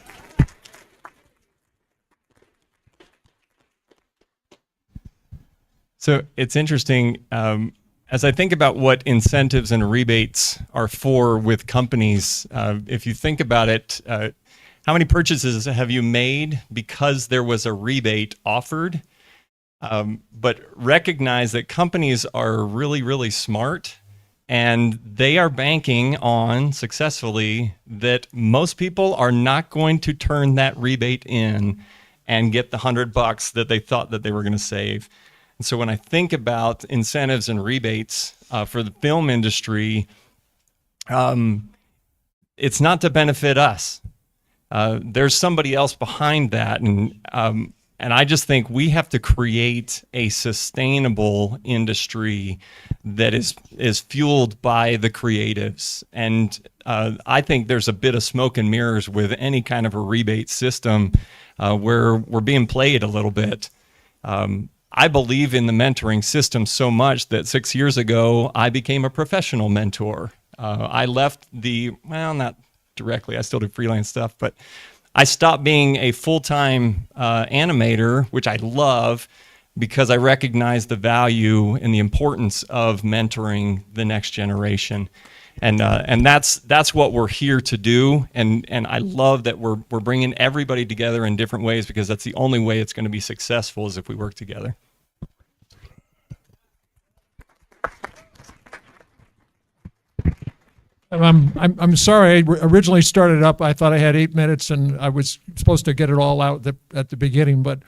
So it's interesting. As I think about what incentives and rebates are for with companies, if you think about it, how many purchases have you made because there was a rebate offered? But recognize that companies are really, really smart, and they are banking on successfully that most people are not going to turn that rebate in and get the $100 that they thought that they were going to save. And so when I think about incentives and rebates for the film industry, it's not to benefit us. There's somebody else behind that, and I just think we have to create a sustainable industry that is fueled by the creatives. And I think there's a bit of smoke and mirrors with any kind of a rebate system where we're being played a little bit. I believe in the mentoring system so much that 6 years ago, I became a professional mentor. I left well, not directly, I still do freelance stuff, but I stopped being a full-time animator, which I love, because I recognize the value and the importance of mentoring the next generation. And that's what we're here to do. And I love that we're bringing everybody together in different ways, because that's the only way it's going to be successful is if we work together. I'm sorry. I originally started up. I thought I had 8 minutes, and I was supposed to get it all out at the beginning. But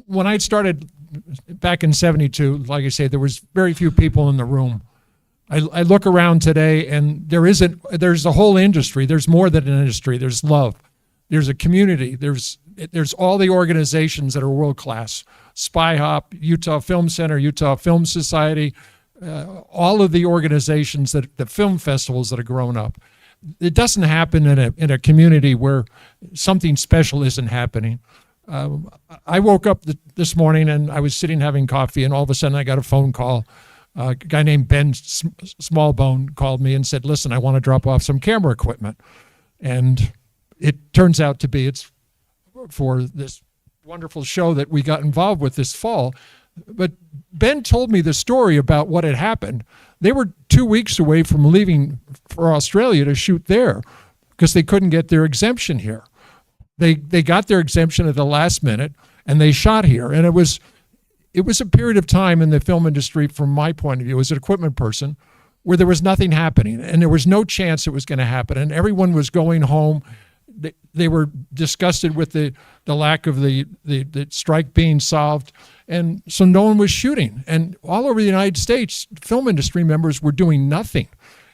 when I started back in '72, like I say, there was very few people in the room. I look around today, and there's a whole industry. There's more than an industry. There's love. There's a community. There's all the organizations that are world class. Spy Hop, Utah Film Center, Utah Film Society. All of the organizations the film festivals that have grown up. It doesn't happen in a community where something special isn't happening. I woke up this morning and I was sitting having coffee, and all of a sudden I got a phone call. A guy named Ben Smallbone called me and said, "Listen, I want to drop off some camera equipment." And it turns out to be it's for this wonderful show that we got involved with this fall. But Ben told me the story about what had happened. They were 2 weeks away from leaving for Australia to shoot there because they couldn't get their exemption here. They got their exemption at the last minute, and they shot here. And it was a period of time in the film industry, from my point of view, as an equipment person, where there was nothing happening, and there was no chance it was going to happen, and everyone was going home. They were disgusted with the lack of the strike being solved, and so no one was shooting. And all over the United States, film industry members were doing nothing.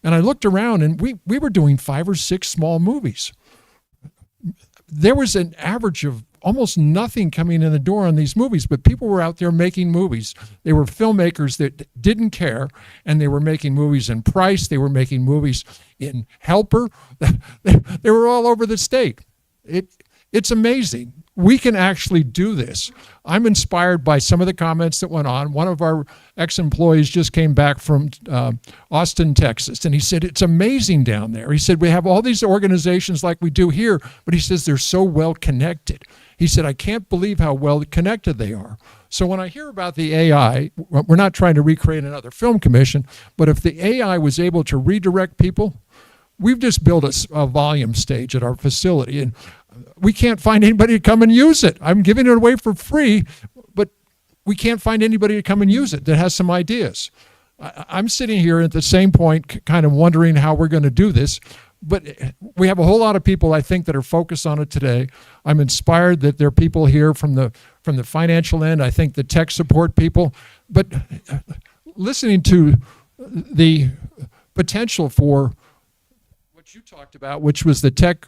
And I looked around, and we were doing 5 or 6 small movies. There was an average of almost nothing coming in the door on these movies, but people were out there making movies. They were filmmakers that didn't care, and they were making movies in Price. They were making movies in Helper. They were all over the state. It's amazing. We can actually do this. I'm inspired by some of the comments that went on. One of our ex-employees just came back from Austin, Texas, and he said, "It's amazing down there." He said, "We have all these organizations like we do here," but he says they're so well connected. He said, "I can't believe how well connected they are." So when I hear about the AI, we're not trying to recreate another film commission, but if the AI was able to redirect people, we've just built a volume stage at our facility, and we can't find anybody to come and use it. I'm giving it away for free, but we can't find anybody to come and use it that has some ideas. I'm sitting here at the same point kind of wondering how we're going to do this, but we have a whole lot of people, I think, that are focused on it today. I'm inspired that there are people here from the financial end. I think the tech support people, but listening to the potential for what you talked about, which was the tech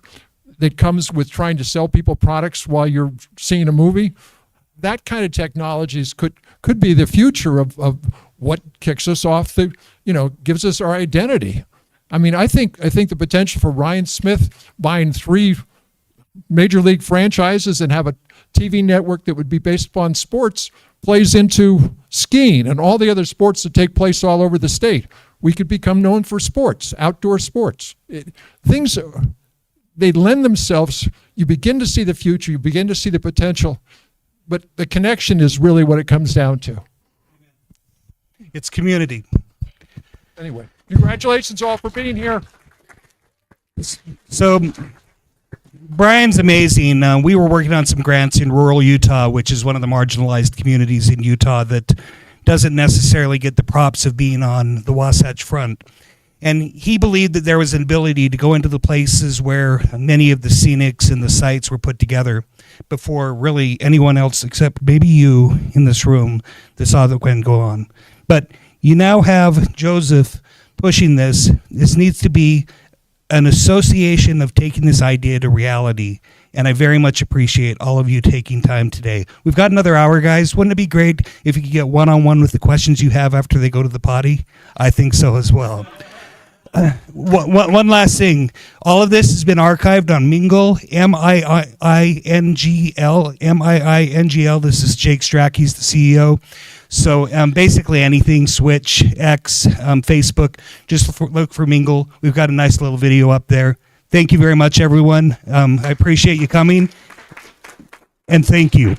that comes with trying to sell people products while you're seeing a movie. that kind of technologies could be the future of what kicks us off the, gives us our identity. I mean, I think the potential for Ryan Smith buying 3 major league franchises and have a TV network that would be based upon sports plays into skiing and all the other sports that take place all over the state. We could become known for sports, outdoor sports. They lend themselves, you begin to see the future, you begin to see the potential, but the connection is really what it comes down to. It's community. Anyway, congratulations all for being here. So Brian's amazing. We were working on some grants in rural Utah, which is one of the marginalized communities in Utah that doesn't necessarily get the props of being on the Wasatch Front. And he believed that there was an ability to go into the places where many of the scenics and the sites were put together before really anyone else except maybe you in this room that saw that can go on. But you now have Joseph pushing this. This needs to be an association of taking this idea to reality. And I very much appreciate all of you taking time today. We've got another hour, guys. Wouldn't it be great if you could get one-on-one with the questions you have after they go to the potty? I think so as well. One last thing. All of this has been archived on Mingle, M-I-I-N-G-L. This is Jake Strack. He's the CEO. So basically anything, Switch, X, Facebook, just look for Mingle. We've got a nice little video up there. Thank you very much, everyone. I appreciate you coming. And thank you.